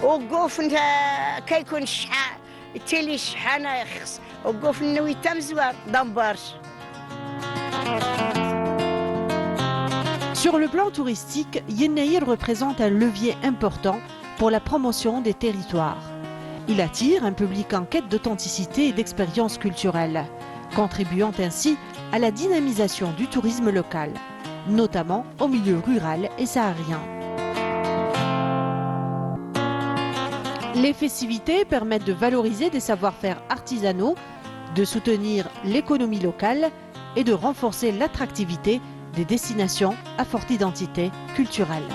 وقوف انت كيكون الشحال التيلي الشحانه يخص وقوف النوي تام زوار دمبارش. Sur le plan touristique, Yennayer représente un levier important pour la promotion des territoires. Il attire un public en quête d'authenticité et d'expérience culturelle, contribuant ainsi à la dynamisation du tourisme local, notamment au milieu rural et saharien. Les festivités permettent de valoriser des savoir-faire artisanaux, de soutenir l'économie locale et de renforcer l'attractivité des destinations à forte identité culturelle.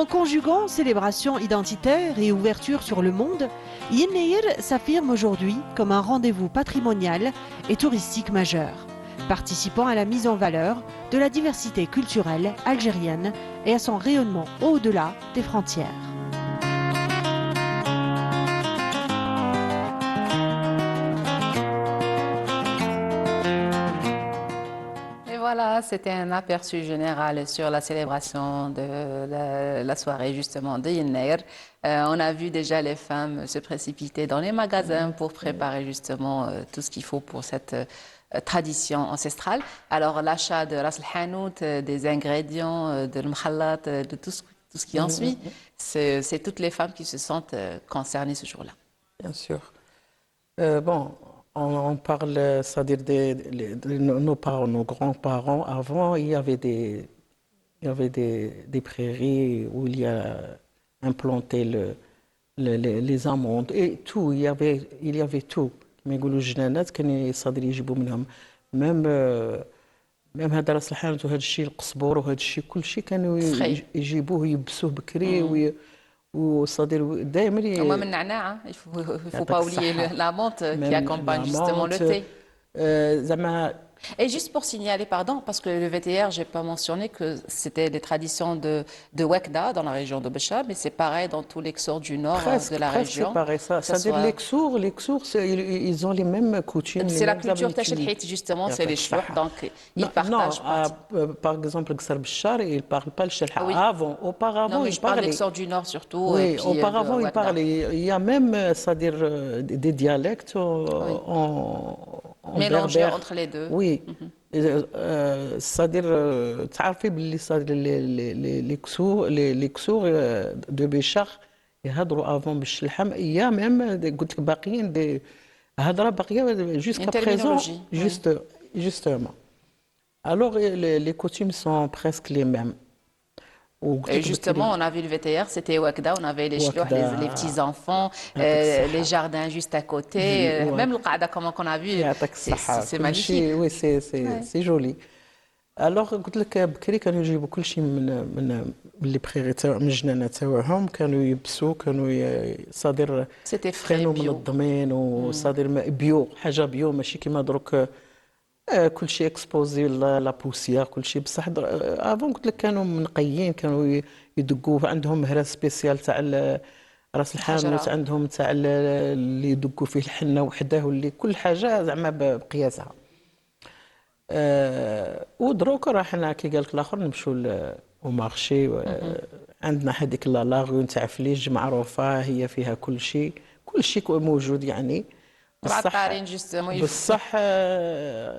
En conjuguant célébration identitaire et ouverture sur le monde, Yennayer s'affirme aujourd'hui comme un rendez-vous patrimonial et touristique majeur, participant à la mise en valeur de la diversité culturelle algérienne et à son rayonnement au-delà des frontières. Voilà, c'était un aperçu général sur la célébration de la soirée justement de Yennayer. On a vu déjà les femmes se précipiter dans les magasins pour préparer justement tout ce qu'il faut pour cette tradition ancestrale. Alors l'achat de Ras el-Hanout, des ingrédients, de l'mkhallat, de tout ce qui en suit, c'est toutes les femmes qui se sentent concernées ce jour-là. Bien sûr. Bon, on parle, c'est-à-dire nos parents, nos grands-parents. Avant, il y avait des prairies où il y a implanté les amandes et tout. Il y avait tout. كما يقولوا الجنانات كانوا يصادر يجيبوا منهم ميم هذا راس الحانوت وهذا الشيء القصبور وهذا الشيء كل شيء كانوا يجيبوه يبسوه بكري وصادر دائما ومن النعناع il faut pas oublier la menthe qui accompagne justement le thé. زعما Et juste pour signaler, pardon, parce que le VTR, je n'ai pas mentionné que c'était des traditions de Wekda dans la région de Bécha, mais c'est pareil dans tous les Xors du nord de la région. C'est pareil, ça. C'est-à-dire les Xors, ils ont les mêmes coutumes. C'est la culture Tachelhit, justement, c'est les chouars, donc ils partagent. Non, par exemple, Xar Béchar, ils ne parlent pas le Chelha. Auparavant, non, mais ils je parle parlaient. des Xors du nord surtout. Oui, auparavant, ils parlaient. Il y a même, c'est-à-dire, des dialectes mélangés entre les deux. Oui. C'est-à-dire, تعرفي باللي صادر les كسور de Béchar يهضروا avant بالشلحم il y a même قلت لك باقيين هضره باقيه jusqu'à présent justement. Alors les coutumes sont presque les mêmes. Et justement, on a vu le VTR, c'était Wakda, on avait les chlouahs, les petits-enfants, les jardins juste à côté, même le qada, comme on a vu, c'est magnifique. Oui, c'est joli. Alors, قلت لك بكري كانوا يجيبوا كل شيء من لي بريغي تاعهم من الجنانات تاعهم كانوا يبسوا كانوا صادر كانوا منظمين وصادر بيو حاجه بيو ماشي كيما دروك كل شيء اكسبوزي لا بوسيير كل شيء بصح افون قلت لك كانوا منقيين كانوا يدقوا عندهم مهرس سبيسيال تاع راس الحانوت عندهم تاع اللي يدقوا فيه الحنه وحده واللي كل حاجه زعما بقياسها. ودروك راه حنا كي قال لك الاخر نمشوا للمارشي عندنا هذيك لاغون تاع فليج معروفه هي فيها كل شيء موجود يعني بصح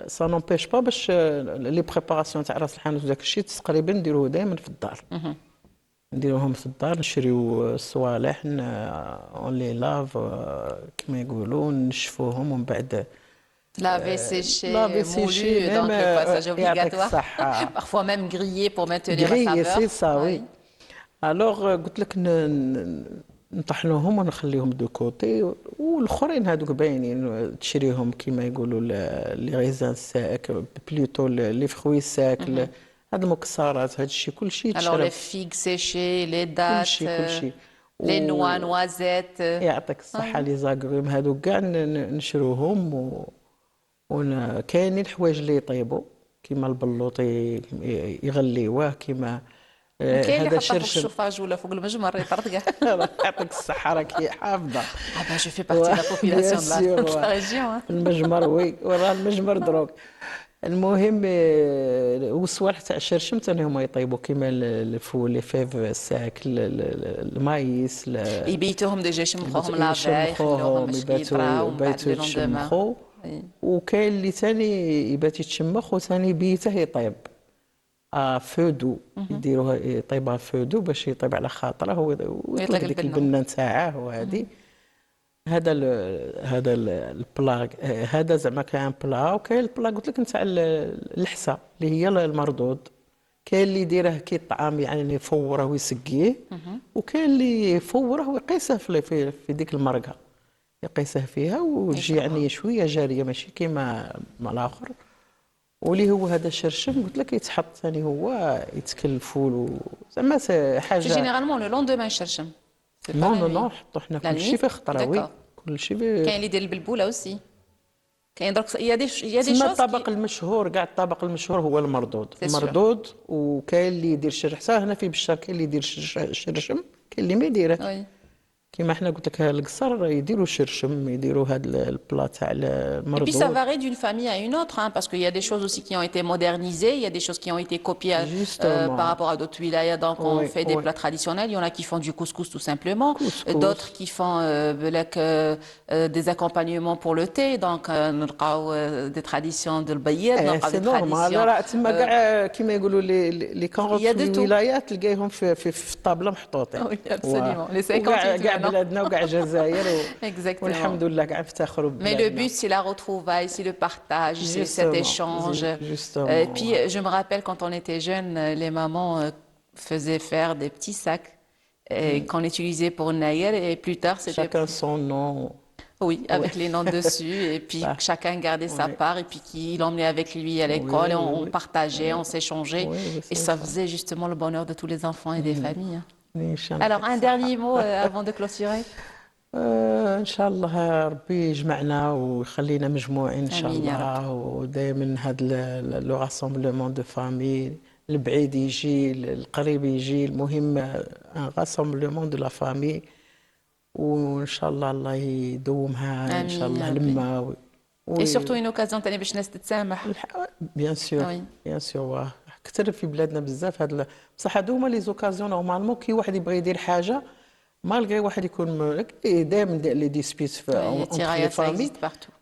سا نومبيش با باش لي بريباراسيون تاع راس الحانوت وداك الشيء تقريبا نديروه دائما في الدار نديروهم في الدار نشريو الصوالح اون لي لاف كما يقولوا نشفوهم ومن بعد laver, sécher, moulu, donc le passage obligatoire. Parfois même grillé pour maintenir la saveur. C'est ça, oui. Alors, قلت لك نطحنوهم ونخليهم دو كوتي والاخرين هذوك باينين تشريهم كما يقولوا لي غيزان ساك بلوتو لي فروي ساك هاد المكسرات هاد الشيء كل شيء alors les figues séchées les dattes les noix noisettes يعطيك الصحه لي زاغروم هذوك كاع نشروهم كاينين الحوايج اللي يطيبوا كيما البلوطي يغليوه كيما كاين اللي هذا حطها فوق شرشم. الشوفاج ولا فوق المجمر يطرد كاع. الله يعطيك الصحة راكي حافظة. Ah ben je fais partie de la population de la région. Hein. المجمر وي وراه المجمر دروك. المهم والصوالح تاع الشرشم ثاني هما يطيبوا كيما الفول لي فيف الساك المايس يبيتوهم ديجا يشمخوهم لافا يخلوهم باش يطراو من بعد لو لوندومان. يتشمخوا. وكاين اللي ثاني يبات يتشمخ وثاني بيته يطيب فودو يديروها يطيبها فودو باش يطيب على خاطره هو ويطلق ديك البنه نتاعه وهذه. هذا هذا البلا هذا زعما كان بلا وكاين البلا قلت لك نتاع اللحسه اللي هي المردود. كاين اللي يديره كي الطعام يعني يفوره ويسقيه وكاين اللي يفوره ويقيسه في ديك المرقه يقيسه فيها وتجي يعني شويه جاريه ماشي كيما الاخر. واللي هو هذا الشرشم قلت لك يتحط ثاني هو يتكل الفول زعما حاجه جينيرالمون لو لوندومان الشرشم. نو نحطو حنا كلشي في خطراوي كلشي كاين اللي يدير البلبوله اوسي. كاين درك يا دي شوز الطبق المشهور كاع الطبق المشهور هو المردود وكاين اللي يدير شرحسه هنا في بشار كاين اللي يدير الشرشم كاين اللي ما يديره. كيما حنا قلت لك القصر يديروا الشرشم يديروا هذا البلا تاع المردود. Et puis ça varie d'une famille à une autre, hein, parce qu'il y a des choses aussi qui ont été modernisées, il y a des choses qui ont été copiées par rapport à d'autres wilayas. Donc on fait des plats traditionnels, il y en a qui font du couscous tout simplement, d'autres qui font des accompagnements pour le thé, donc des traditions de l'bayed, des traditions... تما كاع كيما يقولوا لي كونغوت في الولايات تلقايهم في الطابله محطوطين. Les 50 بلادنا وكاع الجزائر والحمد لله كاع نفتخروا بلادنا. Mais le but c'est la retrouvaille, c'est le partage, c'est cet échange. Et puis je me rappelle quand on était jeunes, les mamans faisaient faire des petits sacs qu'on utilisait pour naïr et plus tard c'était chacun son nom. Oui, avec les noms dessus et puis chacun gardait sa part et puis il l'emmenait avec lui à l'école et on partageait, on s'échangeait et ça faisait justement le bonheur de tous les enfants et des familles. Alors un dernier mot avant de clôturer. ان شاء الله ربي يجمعنا ويخلينا مجموعين ان شاء الله ودائما هذا لو راسمبلمون دو فامي البعيد يجي القريب يجي المهم ان راسمبلمون دو لا فامي وان شاء الله الله يدومها ان شاء الله لما et surtout une occasion تاني باش الناس تتسامح. بيان سور كثر في بلادنا بزاف هاد بصح هادو هما لي زوكازيون نورمالمون كي واحد يبغي يدير حاجه مالغري واحد يكون دائما لي ديسبيت في الفامي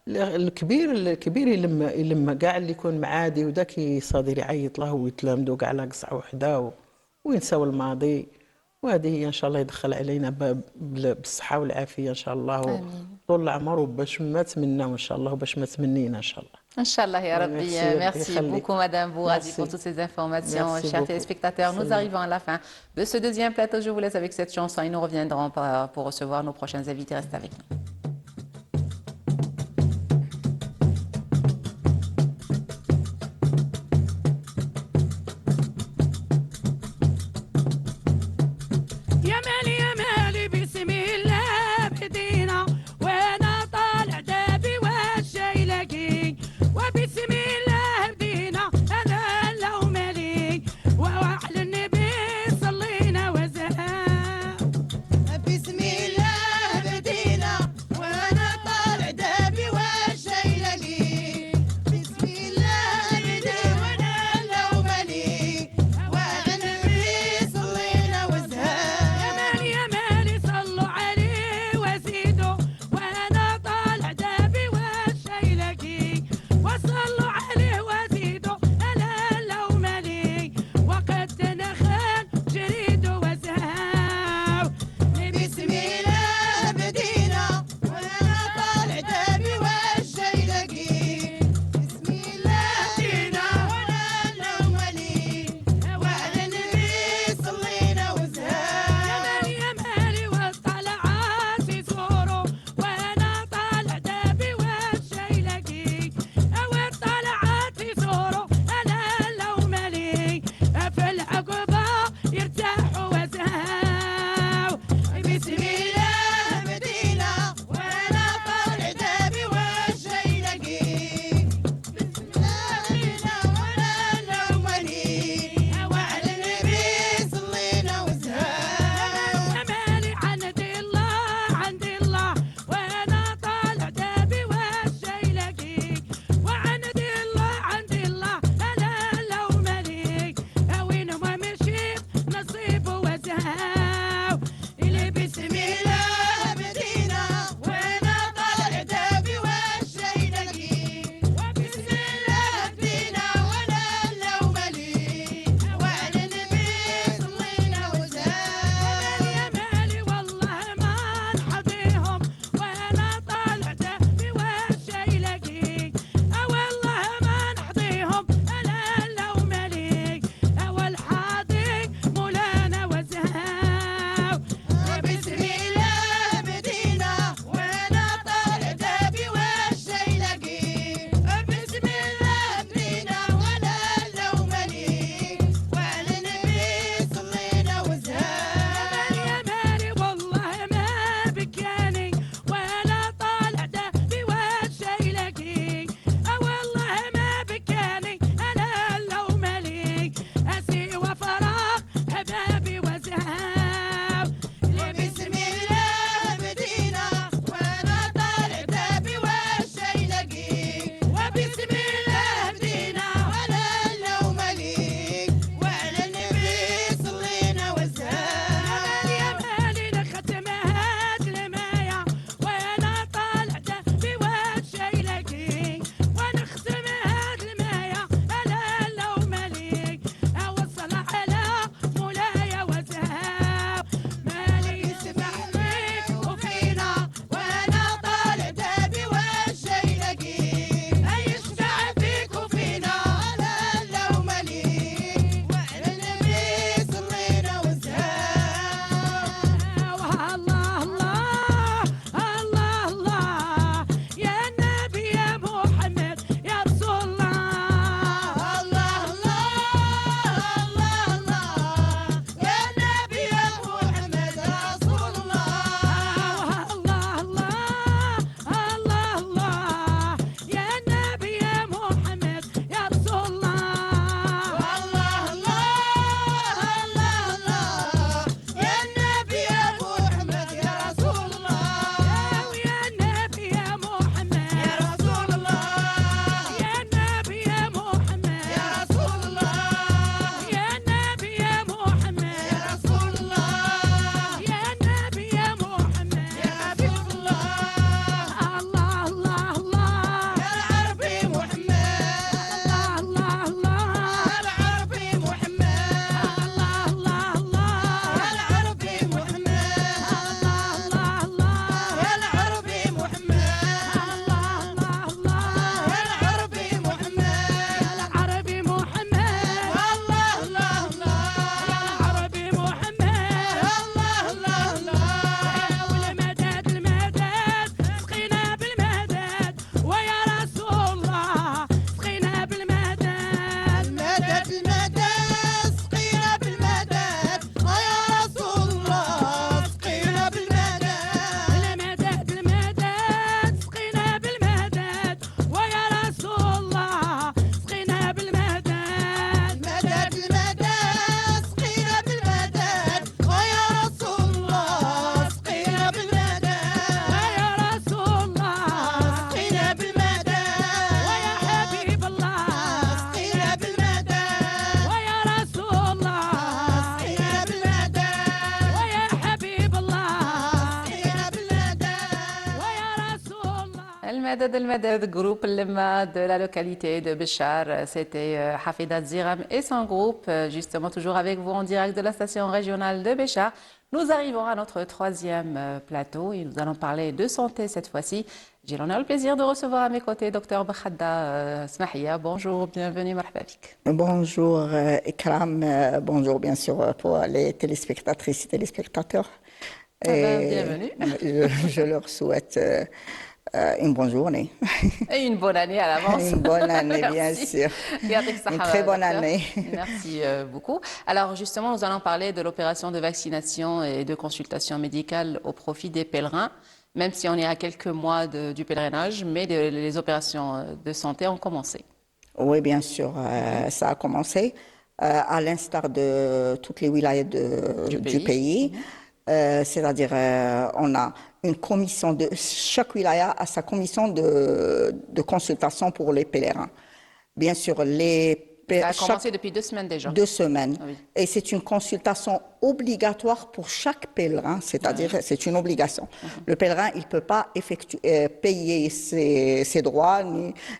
الكبير يلم كاع اللي يكون معادي وذاك يصادر يعيط له ويتلامدوا كاع على قصعه وحده وينساو الماضي وهذه هي ان شاء الله يدخل علينا بالصحه والعافيه ان شاء الله طول العمر وباش ما تمناو ان شاء الله وباش ما تمنينا ان شاء الله. Inch'Allah, ya Rabbi. Merci beaucoup, Madame Bouhadji, pour toutes ces informations. Chers téléspectateurs, nous arrivons à la fin de ce deuxième plateau. Je vous laisse avec cette chanson et nous reviendrons pour recevoir nos prochains invités. Restez avec nous. El Madad, groupe Lema de la localité de Béchar. C'était Hafida Ziram et son groupe, justement toujours avec vous en direct de la station régionale de Béchar. Nous arrivons à notre troisième plateau et nous allons parler de santé cette fois-ci. J'ai l'honneur et le plaisir de recevoir à mes côtés Dr Bakhada Smahia. Bonjour, bienvenue, marhaba bik. Bonjour Ikram, bonjour bien sûr pour les téléspectatrices et téléspectateurs. Bienvenue. Je leur souhaite une bonne journée. Et une bonne année à l'avance. Une bonne année, bien sûr. Une très bonne année. Merci beaucoup. Alors justement, nous allons parler de l'opération de vaccination et de consultation médicale au profit des pèlerins, même si on est à quelques mois du pèlerinage, mais les opérations de santé ont commencé. Oui, bien sûr, ça a commencé, à l'instar de toutes les wilayas du pays. C'est-à-dire, on a une commission chaque wilaya a sa commission de consultation pour les pèlerins. Bien sûr, Ça a commencé depuis 2 semaines déjà. 2 semaines. Oui. Et c'est une consultation obligatoire pour chaque pèlerin, c'est-à-dire c'est une obligation. Le pèlerin, il ne peut pas payer ses droits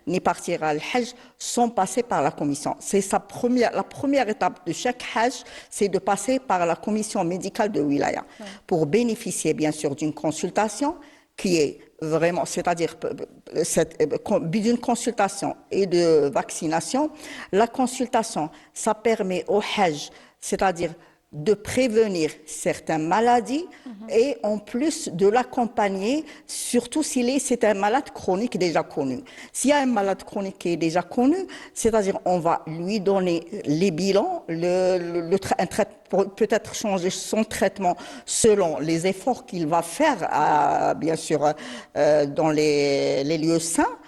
ni partir à l'Hajj sans passer par la commission. C'est la première étape de chaque Hajj, c'est de passer par la commission médicale de Wilaya pour bénéficier bien sûr d'une consultation qui est vraiment, c'est-à-dire d'une consultation et de vaccination. La consultation, ça permet au Hajj, c'est-à-dire de prévenir certaines maladies et en plus de l'accompagner, surtout c'est un malade chronique déjà connu. S'il y a un malade chronique qui est déjà connu, c'est-à-dire on va lui donner les bilans, peut-être changer son traitement selon les efforts qu'il va faire, bien sûr, dans les lieux sains.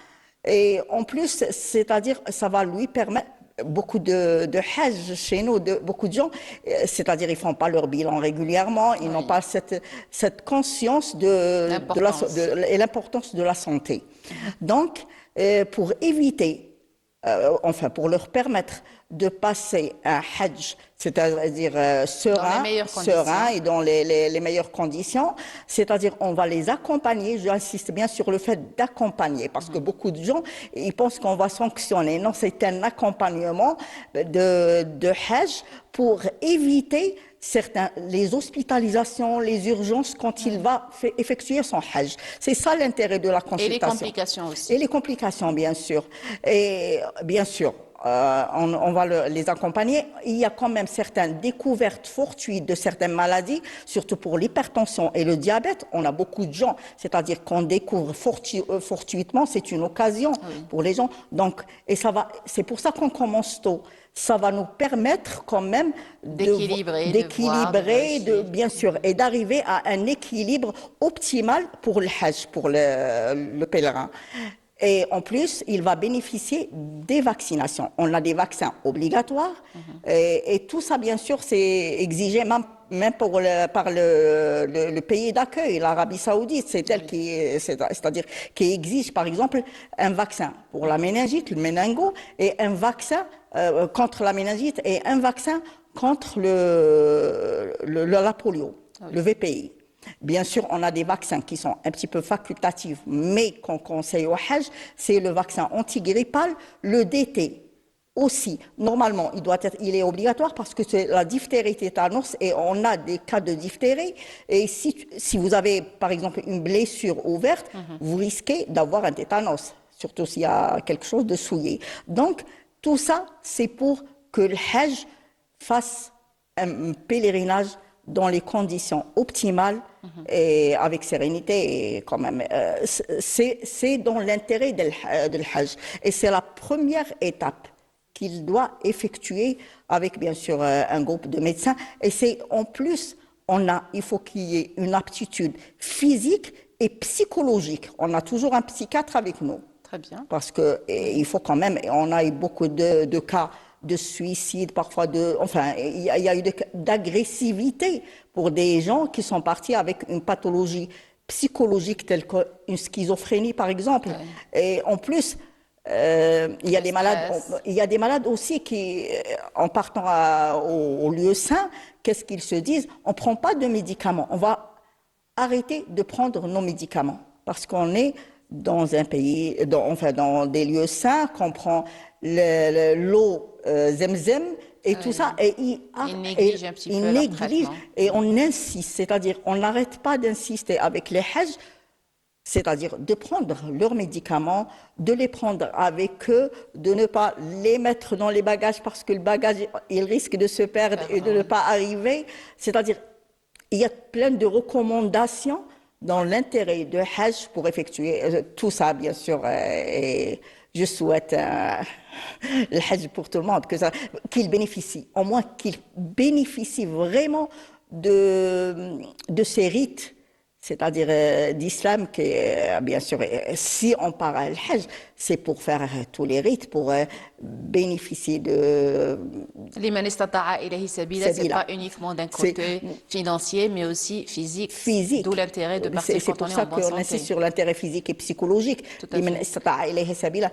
Et en plus, c'est-à-dire ça va lui permettre beaucoup de hajj chez nous, beaucoup de gens, c'est-à-dire ils font pas leur bilan régulièrement, ils n'ont pas cette conscience et l'importance de la santé. Donc, pour éviter, pour leur permettre de passer un hajj, c'est-à-dire serein et dans les meilleures conditions, c'est-à-dire on va les accompagner, j'insiste bien sur le fait d'accompagner, parce que beaucoup de gens, ils pensent qu'on va sanctionner. Non, c'est un accompagnement de hajj pour éviter les hospitalisations, les urgences quand il va effectuer son hajj. C'est ça l'intérêt de la consultation. Et les complications aussi. Et les complications, bien sûr. Et bien sûr, on va les accompagner. Il y a quand même certaines découvertes fortuites de certaines maladies, surtout pour l'hypertension et le diabète. On a beaucoup de gens, c'est-à-dire qu'on découvre fortuitement, c'est une occasion pour les gens. Donc, c'est pour ça qu'on commence tôt. Ça va nous permettre quand même d'équilibrer, bien sûr, et d'arriver à un équilibre optimal pour le Hajj, pour le pèlerin. Et en plus, il va bénéficier des vaccinations. On a des vaccins obligatoires et tout ça, bien sûr, c'est exigé même par le pays d'accueil, l'Arabie Saoudite. C'est elle c'est-à-dire qui exige, par exemple, un vaccin pour la méningite, le méningo, et un vaccin contre la méningite et un vaccin contre la polio, le VPI. Bien sûr, on a des vaccins qui sont un petit peu facultatifs, mais qu'on conseille au Hajj, c'est le vaccin antigrippal, le DT aussi. Normalement, il est obligatoire parce que c'est la diphtérie tétanos et on a des cas de diphtérie. Et si vous avez, par exemple, une blessure ouverte, vous risquez d'avoir un tétanos, surtout s'il y a quelque chose de souillé. Donc, tout ça, c'est pour que le Hajj fasse un pèlerinage dans les conditions optimales et avec sérénité. Et quand même, c'est dans l'intérêt de Hajj. Et c'est la première étape qu'il doit effectuer avec, bien sûr, un groupe de médecins. Et c'est en plus, il faut qu'il y ait une aptitude physique et psychologique. On a toujours un psychiatre avec nous. Très bien. Parce qu'il faut quand même, on a eu beaucoup de cas de suicide, parfois il y a eu d'agressivité pour des gens qui sont partis avec une pathologie psychologique telle qu'une schizophrénie, par exemple. Ouais. Et en plus, il y a des malades aussi qui, en partant au lieu sain, qu'est-ce qu'ils se disent? On ne prend pas de médicaments. On va arrêter de prendre nos médicaments parce qu'on est dans un pays, enfin dans des lieux saints, qu'on prend l'eau Zemzem et tout ça, et Ils négligent un petit peu leur traitement. et on insiste, c'est-à-dire on n'arrête pas d'insister avec les Hajj, c'est-à-dire de prendre leurs médicaments, de les prendre avec eux, de ne pas les mettre dans les bagages parce que le bagage, il risque de se perdre et de ne pas arriver. C'est-à-dire, il y a plein de recommandations dans l'intérêt de Hajj pour effectuer tout ça, bien sûr. Et je souhaite le Hajj pour tout le monde, qu'il bénéficie, au moins qu'il bénéficie vraiment de ces rites, c'est-à-dire d'islam, qui bien sûr, si on part à Hajj, c'est pour faire tous les rites, pour bénéficier de... Liman istata'a ilayhi sabila, c'est pas uniquement d'un côté financier, mais aussi physique. D'où l'intérêt de partir C'est quand on pour est ça en bonne qu'on santé. insiste sur l'intérêt physique et psychologique. Tout à Liman fait. istata'a ilayhi sabila,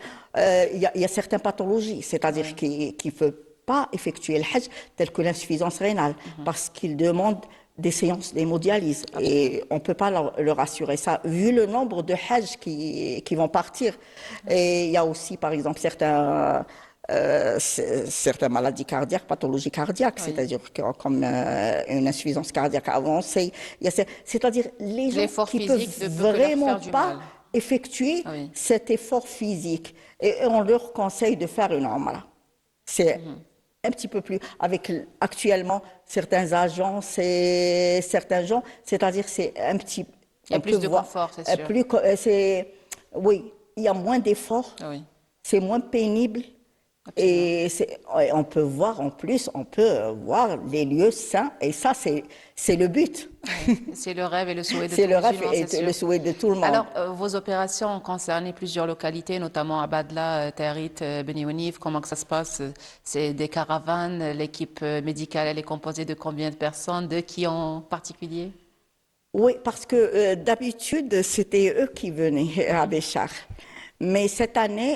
il y a certaines pathologies, c'est-à-dire qui ne peuvent pas effectuer le Hajj, telles que l'insuffisance rénale, parce qu'ils demandent des séances d'hémodialyse. Et on ne peut pas leur assurer ça, vu le nombre de Hajj qui vont partir. Et il y a aussi, par exemple, certaines maladies cardiaques, pathologies cardiaques, c'est-à-dire comme une insuffisance cardiaque avancée. C'est-à-dire les gens L'effort qui physique ne peuvent peut que leur vraiment faire du pas mal. effectuer Oui. cet effort physique. Et on leur conseille de faire une Umrah. C'est un petit peu plus, avec actuellement certains agents, certains gens, c'est-à-dire c'est un petit... Il y a on plus peut de voir, confort, c'est sûr. Oui, il y a moins d'efforts, Oui. c'est moins pénible. Et on peut voir, en plus, on peut voir les lieux saints, et ça, c'est le but. C'est le rêve et le souhait de C'est tout le rêve musulman, et c'est sûr. le souhait de tout le monde. Alors, vos opérations ont concerné plusieurs localités, notamment à Badla, Tarit, Beni Ounif. Comment que ça se passe? C'est des caravanes. L'équipe médicale, elle est composée de combien de personnes? De qui en particulier? Oui, parce que d'habitude, c'était eux qui venaient à Béchar. Mais cette année,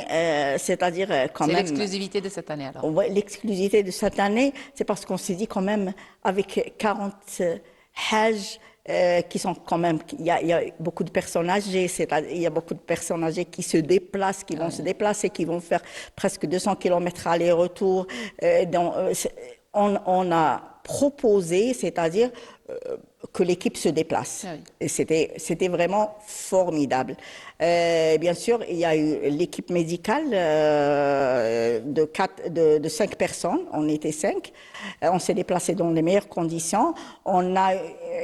c'est-à-dire quand C'est même... l'exclusivité de cette année, alors. Ouais, l'exclusivité de cette année, c'est parce qu'on s'est dit quand même, avec 40 Hajj, qui sont quand même... Il y a beaucoup de personnes âgées, il y a beaucoup de personnes âgées qui se déplacent, qui vont se déplacer, qui vont faire presque 200 km aller-retour. On a proposé, c'est-à-dire que l'équipe se déplace. Ah oui. Et c'était vraiment formidable. Bien sûr, il y a eu l'équipe médicale de 5 personnes. On était 5. On s'est déplacé dans les meilleures conditions. On a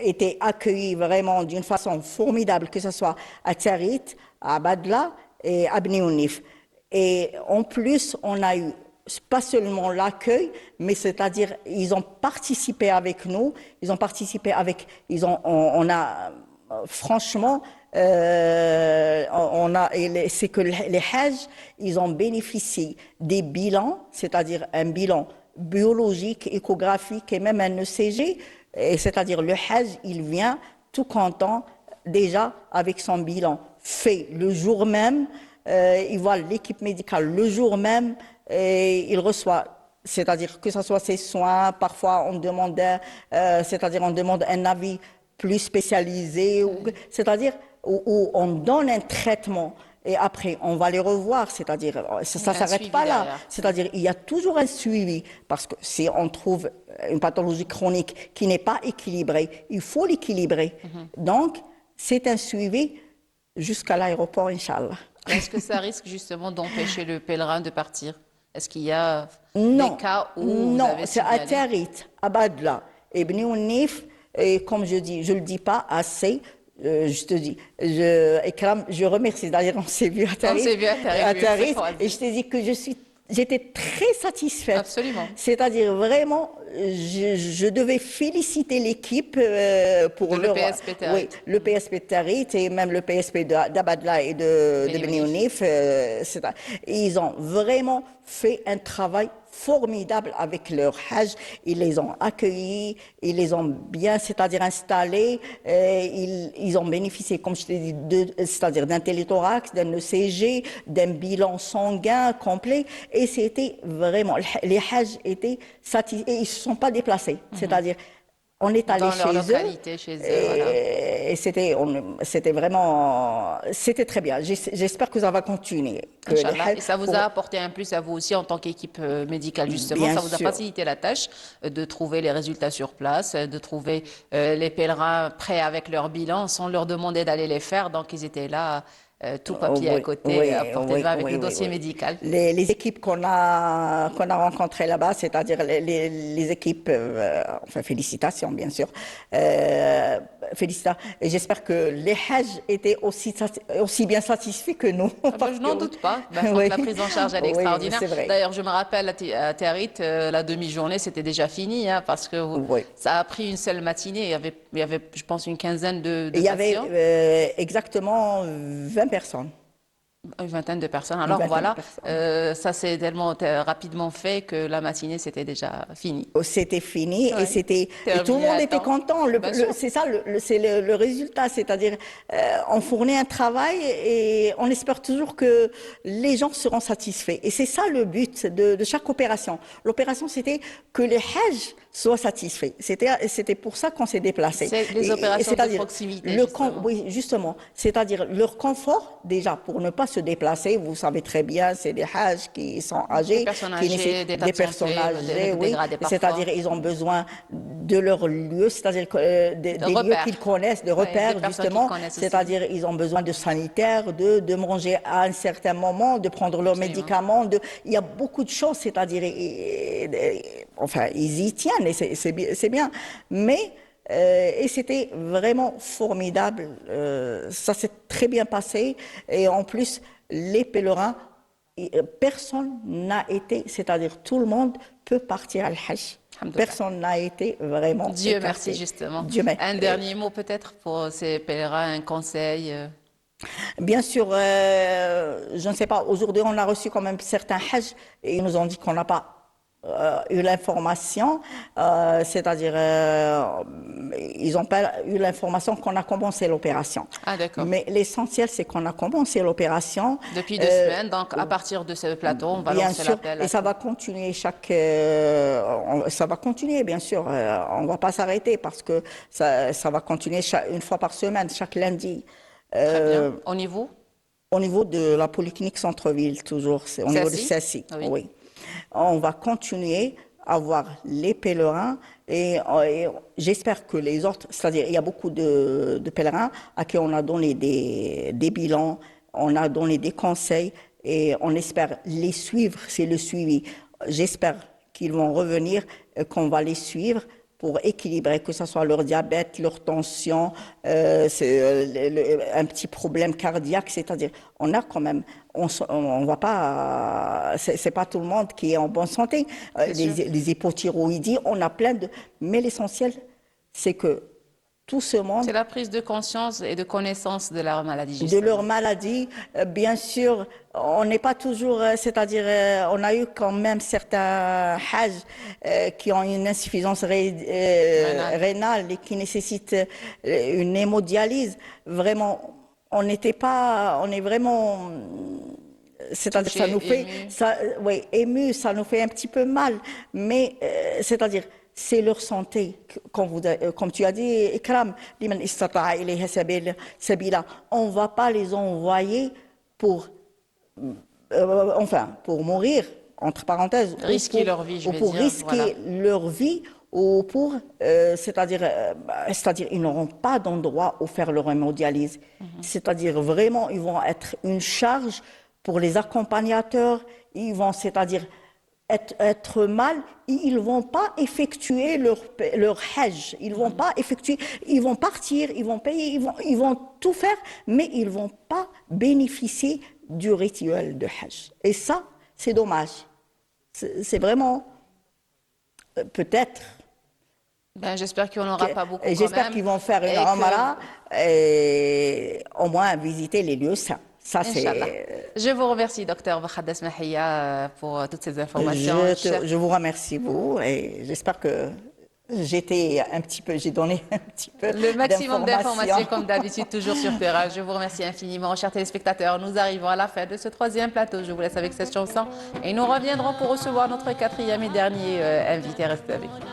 été accueillis vraiment d'une façon formidable, que ce soit à Tarit, à Badla et à Beni Ounif. Et en plus, on a eu pas seulement l'accueil, mais c'est-à-dire ils ont participé avec nous, franchement, c'est que les Hajj, ils ont bénéficié des bilans, c'est-à-dire un bilan biologique, échographique et même un ECG, et c'est-à-dire le Hajj, il vient tout content déjà avec son bilan fait le jour même, il voit l'équipe médicale le jour même, et il reçoit, c'est-à-dire que ce soit ses soins, parfois on demande un avis plus spécialisé, c'est-à-dire où on donne un traitement et après on va les revoir, c'est-à-dire ça s'arrête pas là, derrière. c'est-à-dire il y a toujours un suivi, parce que si on trouve une pathologie chronique qui n'est pas équilibrée, il faut l'équilibrer. Donc c'est un suivi jusqu'à l'aéroport, Inch'Allah. Est-ce que ça risque justement d'empêcher le pèlerin de partir? Est-ce qu'il y a Non, des cas où vous non, avez c'est à signalé? Tarit, à Badla et Beni Ounif, et comme je dis, je le dis pas assez. Je te dis, Ekram, je remercie. D'ailleurs, on s'est vu à Tarit. On s'est vu à Tarit, oui, et je t'ai dit que j'étais très satisfaite. Absolument. C'est-à-dire vraiment, je devais féliciter l'équipe pour De l'EPSP Tarit. Oui, le PSP Tarit et même le PSP d'Abadla et de Beni Ounif. Ils ont vraiment fait un travail formidable avec leur Hajj. Ils les ont accueillis, ils les ont bien, c'est-à-dire installés. Ils ont bénéficié, comme je t'ai dit, c'est-à-dire d'un téléthorax, d'un ECG, d'un bilan sanguin complet. Et c'était vraiment, les Hajj étaient satisfaits et ils ne se sont pas déplacés. C'est-à-dire, On est allé Dans chez leur eux. localité, chez eux, voilà. Et c'était vraiment, c'était très bien. J'espère que ça va continuer. Que les Inch'Allah. Et ça vous pour- a apporté un plus à vous aussi en tant qu'équipe médicale, justement. Bien Ça vous a sûr. facilité la tâche de trouver les résultats sur place, de trouver les pèlerins prêts avec leur bilan sans leur demander d'aller les faire. Donc, ils étaient là, tout papier à Oui, côté, oui, à portée oui, de main avec oui, le oui, dossier oui. médical. Les équipes qu'on a rencontrées là-bas, c'est-à-dire les équipes, enfin félicitations bien sûr, félicitations. Et j'espère que les Hajj étaient aussi bien satisfaits que nous. Ah ben, parce je n'en que- doute pas. Ben, je pense Oui. que la prise en charge, elle est Oui, extraordinaire. c'est vrai. D'ailleurs, je me rappelle à Territ, la demi-journée, c'était déjà fini, hein, parce que Oui. ça a pris une seule matinée. Il y avait, je pense, une quinzaine de Il y avait patients. exactement 20 personnes. Une vingtaine de personnes. Alors vingtaine voilà, de personnes. ça s'est tellement rapidement fait que la matinée, c'était déjà fini. C'était fini Ouais. et tout le Terminé monde à était temps. content. Bien sûr. C'est ça, c'est le résultat. C'est-à-dire, on fournit un travail et on espère toujours que les gens seront satisfaits. Et c'est ça le but de chaque opération. L'opération, c'était que les Hajj soient satisfaits. C'était pour ça qu'on s'est déplacé. C'est les opérations de c'est-à-dire proximité, le justement. oui, justement. C'est-à-dire leur confort, déjà, pour ne pas se déplacer. Vous savez très bien, c'est des Hajj qui sont âgés. Des personnes qui âgées, nécessitent- des tas des de santé, personnes âgées, oui. dégradées parfois. C'est-à-dire, ils ont besoin de leur lieu, c'est-à-dire des lieux repères. qu'ils connaissent, de Ouais, repères, des personnes justement. qu'ils connaissent aussi. C'est-à-dire, ils ont besoin de sanitaires, de manger à un certain moment, de prendre leurs Absolument. médicaments. Il y a beaucoup de choses, c'est-à-dire, enfin, ils y tiennent et c'est bien. Mais, et c'était vraiment formidable. Ça s'est très bien passé. Et en plus, les pèlerins, personne n'a été, c'est-à-dire tout le monde peut partir à l'Hajj. Alhamdoulilah. Personne n'a été vraiment Dieu écarté. merci, justement. Dieu merci. Un dernier mot peut-être pour ces pèlerins, un conseil. Bien sûr, je ne sais pas, aujourd'hui on a reçu quand même certains Hajj et ils nous ont dit qu'on n'a pas eu l'information, c'est-à-dire ils n'ont pas eu l'information qu'on a commencé l'opération. Ah, d'accord. Mais l'essentiel c'est qu'on a commencé l'opération. Depuis 2 semaines, donc à partir de ce plateau, on va Bien lancer sûr, l'appel. et ça va continuer ça va continuer, bien sûr. On ne va pas s'arrêter parce que ça va continuer une fois par semaine, chaque lundi. Très bien. Au niveau Au niveau de la polyclinique centre-ville, toujours, c'est au niveau de Celle-ci? celle-ci, Oui. oui. On va continuer à voir les pèlerins et j'espère que les autres, c'est-à-dire il y a beaucoup de pèlerins à qui on a donné des bilans, on a donné des conseils et on espère les suivre, c'est le suivi. J'espère qu'ils vont revenir, qu'on va les suivre pour équilibrer, que ce soit leur diabète, leur tension, un petit problème cardiaque, c'est-à-dire on a quand même, on va pas, c'est pas tout le monde qui est en bonne santé. Les hypothyroïdies, on a plein de, mais l'essentiel, c'est que tout ce monde, c'est la prise de conscience et de connaissance de leur maladie. de justement. leur maladie, bien sûr, on n'est pas toujours, c'est-à-dire, on a eu quand même certains Hajj qui ont une insuffisance rénale et qui nécessitent une hémodialyse. Vraiment, on est vraiment, c'est-à-dire, ça Touché, nous fait, ému. ça, oui, ému, ça nous fait un petit peu mal, mais c'est-à-dire, c'est leur santé, comme tu as dit, Ikram, liman istata'a ilayha sabila. On ne va pas les envoyer pour mourir, entre parenthèses. Risquer leur vie, je ou vais pour dire, risquer voilà. leur vie, ou pour, c'est-à-dire, ils n'auront pas d'endroit où faire leur hémodialyse. C'est-à-dire, vraiment, ils vont être une charge pour les accompagnateurs, ils vont, c'est-à-dire, être mal, ils ne vont pas effectuer leur Hajj, ils vont pas effectuer, ils vont partir, ils vont payer, ils vont tout faire, mais ils ne vont pas bénéficier du rituel de Hajj. Et ça, c'est dommage. C'est vraiment, peut-être, Ben, j'espère qu'il n'y en aura pas beaucoup et quand j'espère même. qu'ils vont faire Et une que- Omra et au moins visiter les lieux saints. Ça, Inch'Allah. c'est... Je vous remercie, docteur Bakhadas Mahia, pour toutes ces informations. Je vous remercie, vous, et j'espère que j'ai donné un petit peu Le maximum d'informations, comme d'habitude, toujours sur terrain. Je vous remercie infiniment, chers téléspectateurs. Nous arrivons à la fin de ce 3e plateau. Je vous laisse avec cette chanson et nous reviendrons pour recevoir notre 4e et dernier invité. Restez avec nous.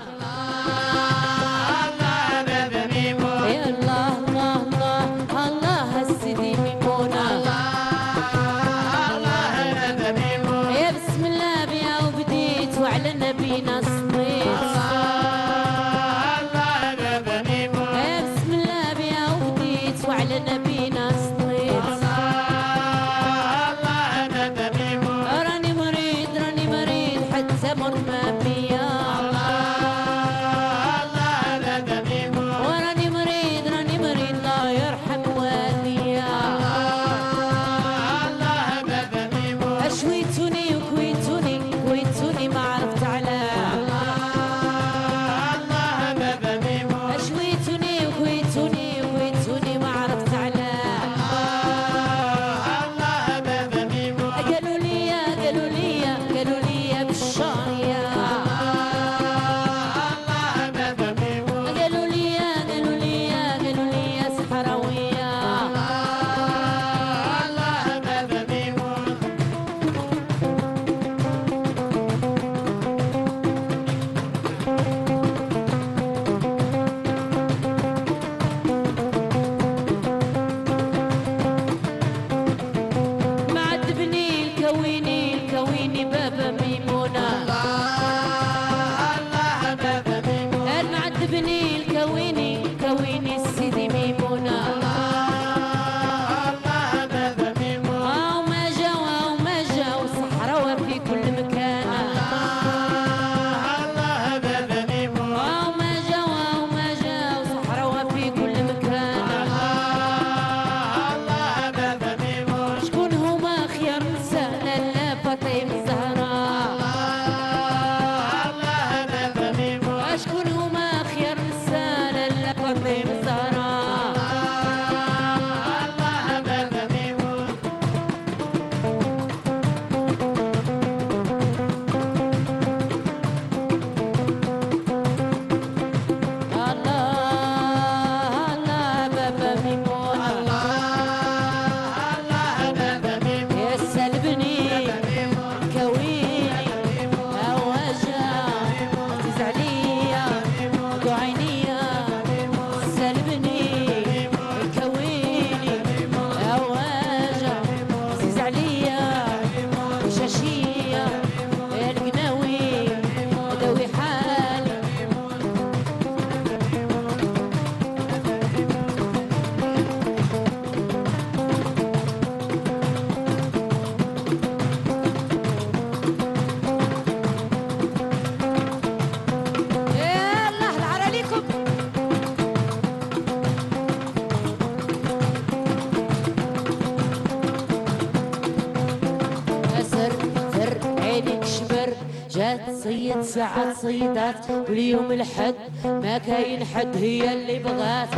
تصيد ساعة تصيدات واليوم الحد ما كاين حد هي اللي بغات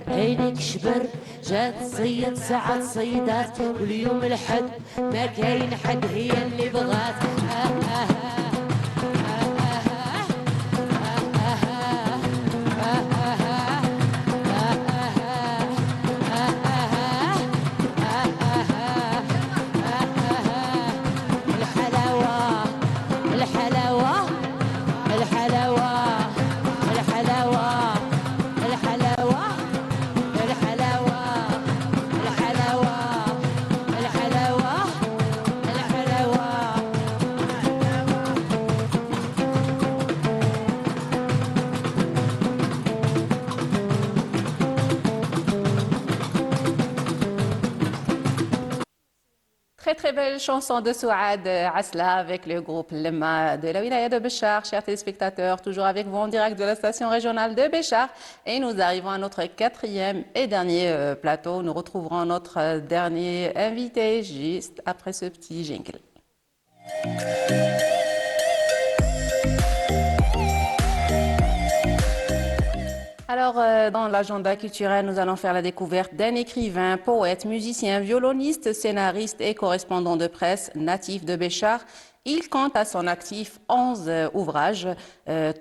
عينك شبر جات تصيد ساعة تصيدات واليوم الحد ما كاين حد هي اللي بغات الحلاوة الحلاوة الحلاوة الحلاوة الحلاوة الحلاوة الحلاوة الحلاوة الحلاوة Très très belle chanson de Souad Asla avec le groupe Lemma de la wilaya de Béchar. Chers téléspectateurs, toujours avec vous en direct de la station régionale de Béchar. Et nous arrivons à notre quatrième et dernier plateau. Nous retrouverons notre dernier invité juste après ce petit jingle. Alors, dans l'agenda culturel, nous allons faire la découverte d'un écrivain, poète, musicien, violoniste, scénariste et correspondant de presse natif de Béchar. Il compte à son actif 11 ouvrages,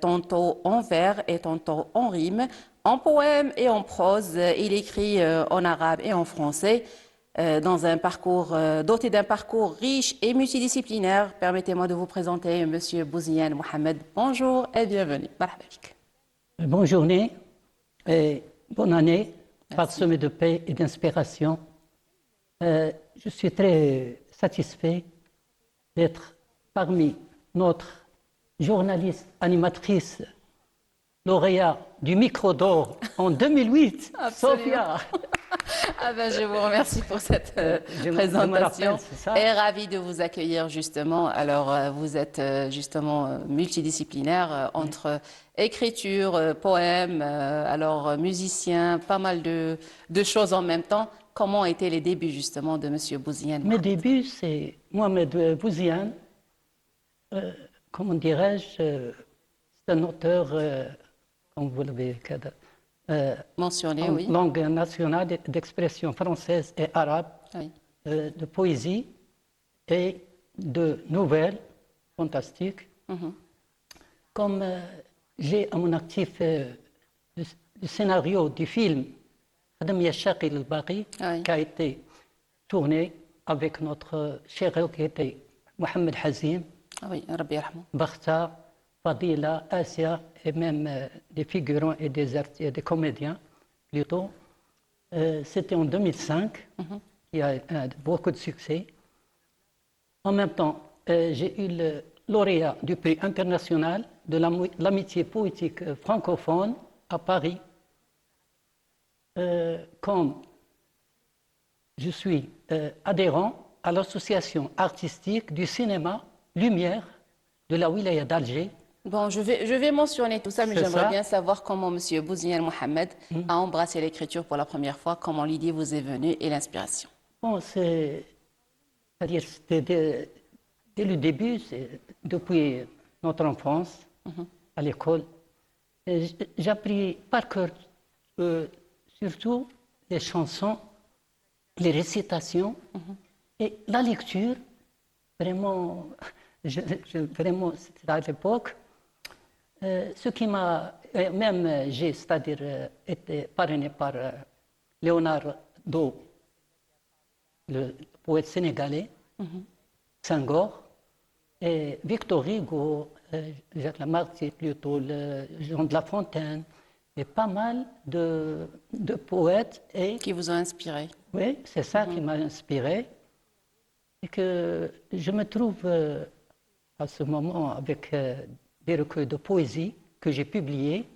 tantôt en vers et tantôt en rime, en poème et en prose. Il écrit en arabe et en français. Dans un parcours doté d'un parcours riche et multidisciplinaire, permettez-moi de vous présenter Monsieur Bouziane Mohamed. Bonjour et bienvenue. Marhaba bik. Bonne journée et bonne année, parsemée de paix et d'inspiration. Je suis très satisfait d'être parmi notre journaliste, animatrice, lauréat du Micro d'Or en 2008, Sophia. Ah ben, je vous remercie pour cette Je me présentation rappelle, c'est ça. et ravi de vous accueillir justement. Alors vous êtes justement multidisciplinaire entre écriture, poème, alors musicien, pas mal de choses en même temps. Comment étaient les débuts justement de Monsieur Bouziane? Mes débuts, c'est Mohamed Bouziane, comment dirais-je, c'est un auteur, comme vous l'avez Mentionné, en oui. langue nationale d'expression française et arabe, Oui. de poésie et de nouvelles fantastiques. Comme j'ai à mon actif le scénario du film Khadam Yashaq al-Baqi, Oui. qui a été tourné avec notre cher regretté Mohamed Hazim, Ah oui, Rabbi yarhamou. Bakhta, Fadila, Asia et même des figurants et des comédiens plutôt. C'était en 2005, il y a beaucoup de succès. En même temps, j'ai eu le lauréat du prix international de l'amitié poétique francophone à Paris. Comme je suis adhérent à l'association artistique du cinéma Lumière de la wilaya d'Alger. Bon, je vais mentionner tout ça, mais C'est j'aimerais ça. bien savoir comment Monsieur Bouziane Mohamed a embrassé l'écriture pour la première fois, comment l'idée vous est venue et l'inspiration. Bon, c'est-à-dire c'était dès le début, depuis notre enfance, à l'école. J'ai appris par cœur surtout les chansons, les récitations et la lecture. Vraiment, vraiment c'était à l'époque. Ce qui m'a, même j'ai, c'est-à-dire été parrainé par Leonardo, le poète sénégalais, Senghor, et Victor Hugo, Jacques Lamarck, plutôt Jean de La Fontaine, et pas mal de poètes. Et, Qui vous ont inspiré? oui, c'est ça qui m'a inspiré. Et que je me trouve à ce moment avec des recueils de poésie que j'ai publiés,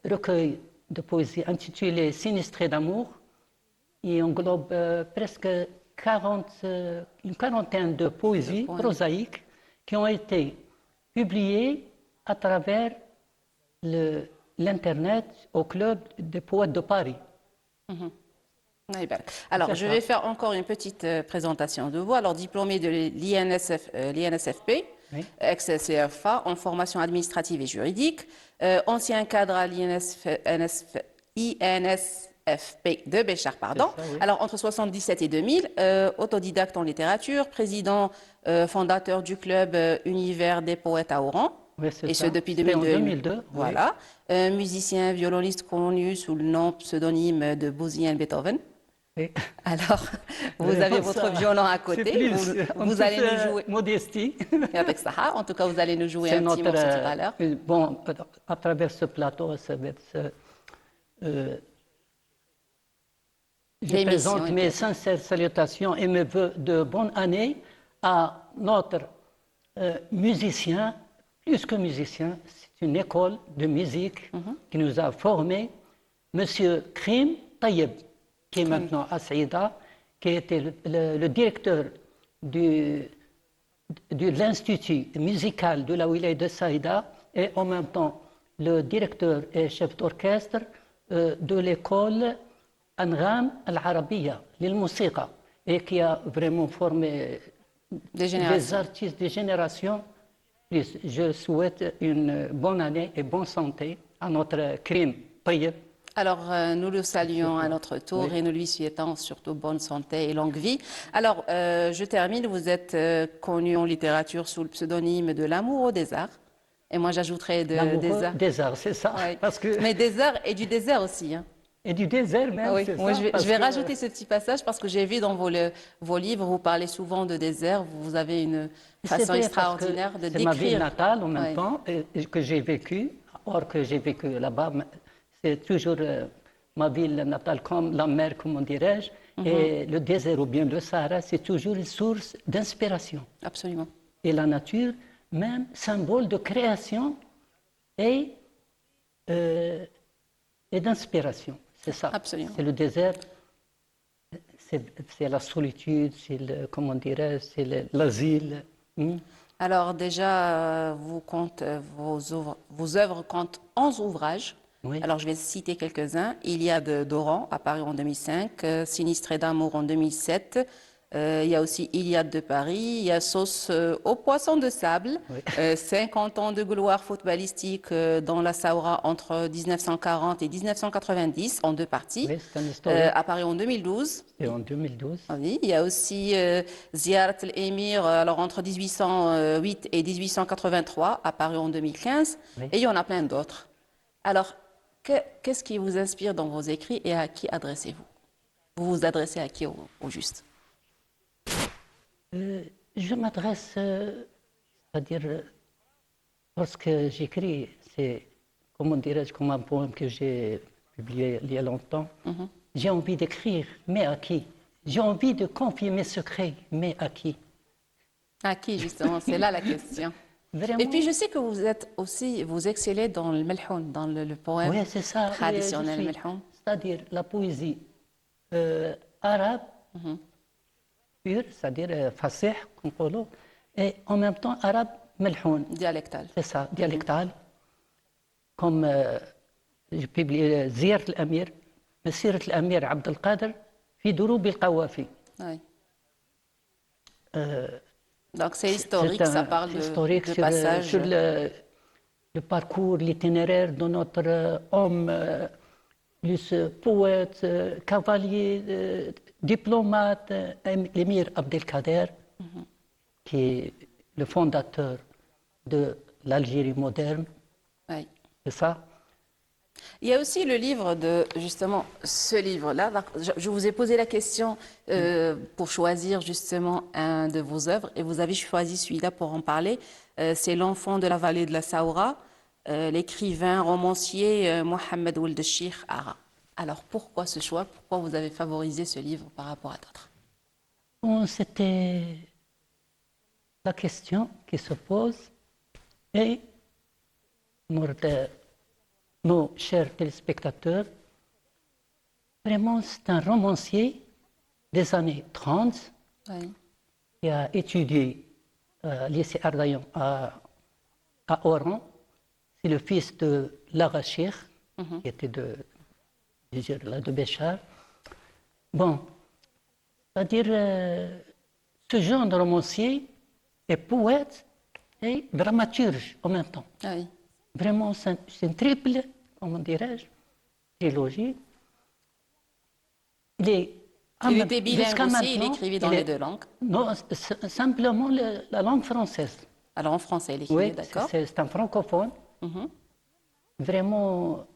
recueil de poésie intitulé Sinistré d'amour, qui englobe presque une quarantaine de poésies prosaïques qui ont été publiées à travers l'Internet au Club des poètes de Paris. Alors, je vais faire encore une petite présentation de vous. Alors, diplômé de l'INSFP, Oui. ex-CFA, en formation administrative et juridique, ancien cadre à INSFP de Béchar, pardon. C'est ça, oui. Alors, entre 1977 et 2000, autodidacte en littérature, président fondateur du club Univers des poètes à Oran. Oui, c'est Et ça. ce depuis C'était en 2002. 2002, oui. Voilà. Musicien, violoniste connu sous le nom pseudonyme de Bouzien Beethoven. Oui. Alors, vous avez votre violon à côté. C'est plus, Vous allez nous jouer. Modestie. Avec Sahar, en tout cas, vous allez nous jouer C'est un petit morceau tout à l'heure. Bon, à travers ce plateau, ça va être, je L'émission présente est mes faite. sincères salutations et mes vœux de bonne année à notre musicien, plus que musicien, c'est une école de musique qui nous a formés, Monsieur Krim Tayeb, qui est maintenant à Saïda, qui était le directeur de l'Institut musical de la wilaya de Saïda et en même temps le directeur et chef d'orchestre de l'école Angham al-Arabiya, l'Il-Musiqa, et qui a vraiment formé des artistes des générations. Je souhaite une bonne année et bonne santé à notre Krim Tayeb. Alors, nous le saluons à notre tour et nous lui souhaitons surtout bonne santé et longue vie. Alors, je termine. Vous êtes connu en littérature sous le pseudonyme de l'amoureux des arts. Et moi, j'ajouterais des arts. Des arts, c'est ça. Ouais. Parce que... Mais des arts et du désert aussi. Hein. Et du désert même, Oui. c'est Moi, ça. je vais rajouter ce petit passage parce que j'ai vu dans vos livres, vous parlez souvent de désert. Vous avez une façon vrai, extraordinaire de décrire. C'est ma ville natale en même Ouais. temps, et que j'ai vécu. Or que j'ai vécu là-bas, c'est toujours ma ville natale comme la mer, comment dirais-je. Et le désert ou bien le Sahara, c'est toujours une source d'inspiration. Absolument. Et la nature, même symbole de création et d'inspiration. C'est ça. Absolument. C'est le désert, c'est la solitude, c'est le, comment dirais-je, c'est l'asile. Alors déjà, vos œuvres comptent 11 ouvrages. Oui. Alors je vais citer quelques-uns. Iliade d'Oran, apparu en 2005, Sinistré d'amour en 2007. Il y a aussi Iliade de Paris, il y a Sauce aux poissons de sable, 50 ans de gloire footballistique dans la Saoura entre 1940 et 1990 en deux parties, Oui, c'est un historien. apparu en 2012. Et en 2012. Ah oui, il y a aussi Ziyarat al-Emir alors entre 1808 et 1883, apparu en 2015, Oui. et il y en a plein d'autres. Alors, qu'est-ce qui vous inspire dans vos écrits et à qui adressez-vous? Vous vous adressez à qui au juste? Je m'adresse, c'est-à-dire, lorsque j'écris, c'est, comment dirais-je, comme un poème que j'ai publié il y a longtemps, j'ai envie d'écrire, mais à qui? J'ai envie de confier mes secrets, mais à qui? À qui, justement? C'est là la question. Vraiment? Et puis, je sais que vous excellez dans le melhoun, dans le poème Oui, c'est ça. traditionnel Je suis- melhoun. C'est-à-dire la poésie arabe pure, c'est-à-dire fasih, et en même temps arabe melhoun. Dialectal. C'est ça, dialectal. Comme j'ai publié زيارة الأمير مسيرة الأمير عبد القادر في دروب القوافي. Oui. Donc, c'est historique, ça parle historique de sur, passage. sur le parcours, l'itinéraire de notre homme, plus poète, cavalier, diplomate, l'émir Abdelkader, qui est le fondateur de l'Algérie moderne. Oui. C'est ça? Il y a aussi le livre de, justement, ce livre-là. Je vous ai posé la question pour choisir justement un de vos œuvres et vous avez choisi celui-là pour en parler. C'est L'enfant de la vallée de la Saoura, l'écrivain, romancier Mohamed Ould Cheikh Ara. Alors pourquoi ce choix? Pourquoi vous avez favorisé ce livre par rapport à d'autres? Bon, c'était la question qui se pose et nos chers téléspectateurs, vraiment c'est un romancier des années 30, Oui. qui a étudié au lycée Ardayan à Oran. C'est le fils de l'Arachir, qui était de Béchar. Bon, c'est-à-dire, ce jeune romancier est poète et dramaturge en même temps. Ah oui. Vraiment, c'est une triple, comment dirais-je, trilogie. Il était bilingue jusqu'à aussi, il maintenant, écrivait dans les deux langues. Non, simplement la langue française. Alors en français, il écrivait, Oui, d'accord. c'est un francophone. Vraiment,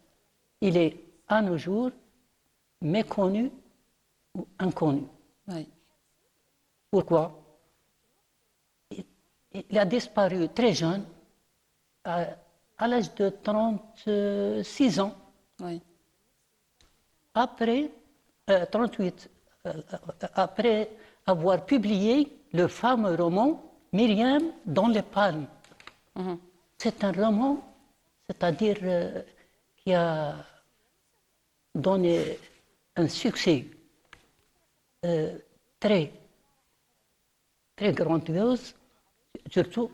il est à nos jours méconnu ou inconnu. Oui. Pourquoi? Il a disparu très jeune, à l'âge de 36 ans, Oui. après 38, après avoir publié le fameux roman Myriam dans les palmes. C'est un roman, c'est-à-dire qui a donné un succès très, très grandiose, surtout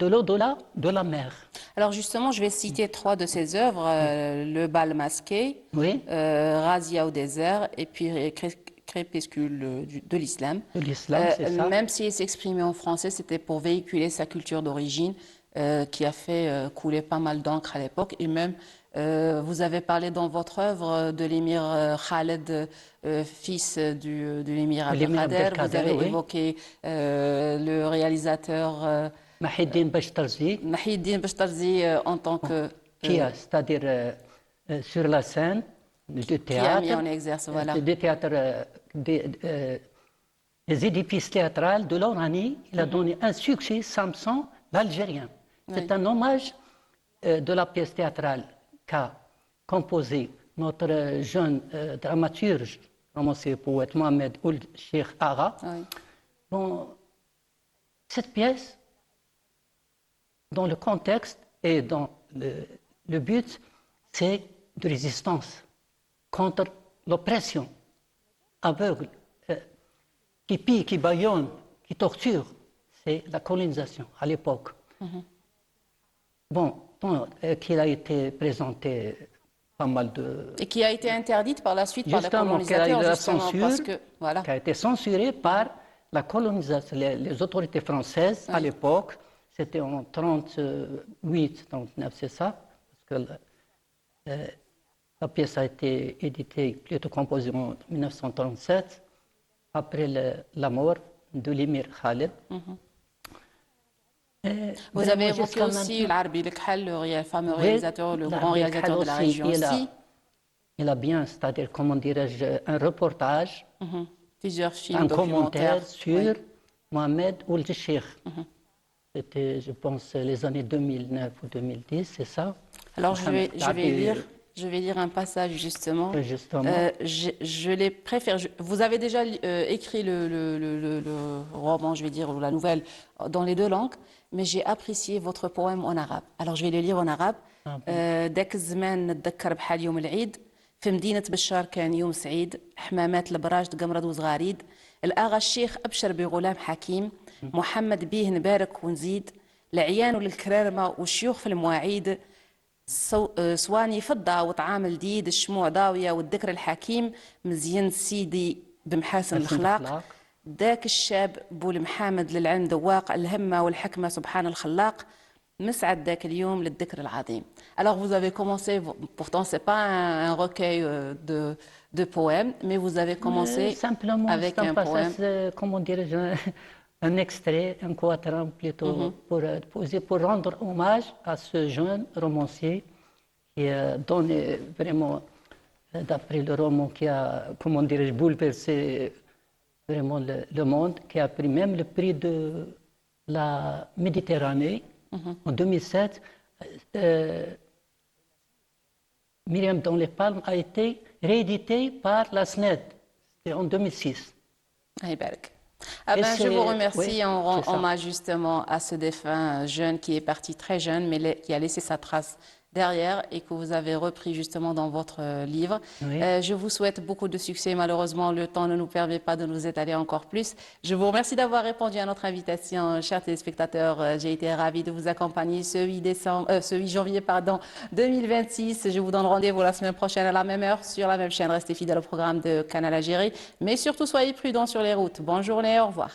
de l'au-delà de la mer. Alors justement, je vais citer trois de ses œuvres, Le bal masqué, Oui, Razia au désert et puis Crépuscule de l'islam. de l'islam, c'est ça. Même s'il s'exprimait en français, c'était pour véhiculer sa culture d'origine qui a fait couler pas mal d'encre à l'époque. Et même, vous avez parlé dans votre œuvre de l'émir Khaled, fils de l'émir L'émir Abdelkader. Vous Abdelkader, avez oui. évoqué le réalisateur Mahiddin Bashtarzi, Mahiddin Bashtarzi en tant que... qui a, c'est-à-dire sur la scène du qui a théâtre, mis en exergue, voilà. des théâtres, des édifices théâtrales de l'Oranie. Il a donné un succès, Samson, l'Algérien. C'est un hommage de la pièce théâtrale qu'a composé notre jeune dramaturge, romancier poète Mohamed Ould Cheikh Agha. Oui. Bon, cette pièce, dans le contexte et dans le but, c'est de résistance contre l'oppression aveugle, qui pille, qui bâillonne, qui torture. C'est la colonisation à l'époque. Bon, qu'il a été présenté pas mal de... Et qui a été interdite par la suite par les Justement, qu'elle a eu colonisateurs, de la justement, censure, parce que, voilà. qui a été censurée par la colonisation, les autorités françaises à l'époque. C'était en 38, 39, c'est ça, parce que la pièce a été éditée, plutôt composée en 1937, après la mort de l'émir Khaled. Vous avez évoqué aussi l'Arbi Lekhal, le fameux réalisateur, le grand réalisateur de la région aussi. Il a bien, c'est-à-dire, comment dirais-je, un reportage, Plusieurs films, un documentaires. commentaire sur Mohamed Ould Cheikh. C'était, je pense, les années 2009 ou 2010, c'est ça? Alors, je vais lire un passage, justement. Justement. Je les préfère. Vous avez déjà écrit le roman, je vais dire, ou la nouvelle, dans les deux langues, mais j'ai apprécié votre poème en arabe. Alors, je vais le lire en arabe. داك الزمان نتذكر بحال يوم العيد في مدينة بشار كان يوم سعيد حمامات البراج تقمرض وصغاريد الآغا الشيخ أبشر بغلام حكيم محمد بيه نبارك ونزيد العيان وللكرارمة والشيوخ في المواعيد صواني فضة وطعام الديد الشموع ضاوية والذكر الحكيم مزيان سيدي بمحاسن الأخلاق ذاك الشاب بو المحامد للعلم ذواق الهمة والحكمة سبحان الخلاق مسعد ذاك اليوم للذكر العظيم. Alors vous avez commencé, pourtant c'est pas un recueil de poèmes, mais vous avez commencé simplement avec un poème. Comment dirais-je, un extrait, un quatrain plutôt, pour rendre hommage à ce jeune romancier qui a donné vraiment, d'après le roman, qui a, comment dirais-je, bouleversé vraiment le monde, qui a pris même le prix de la Méditerranée en 2007. Myriam dans les Palmes a été réédité par la SNED, c'était en 2006. Ah ben, je vous remercie. Oui, on rend hommage justement à ce défunt jeune qui est parti très jeune, mais qui a laissé sa trace derrière et que vous avez repris justement dans votre livre. Oui. Je vous souhaite beaucoup de succès. Malheureusement, le temps ne nous permet pas de nous étaler encore plus. Je vous remercie d'avoir répondu à notre invitation, chers téléspectateurs. J'ai été ravie de vous accompagner ce 8 janvier 2026. Je vous donne rendez-vous la semaine prochaine à la même heure sur la même chaîne. Restez fidèles au programme de Canal Algérie. Mais surtout, soyez prudents sur les routes. Bonne journée, au revoir.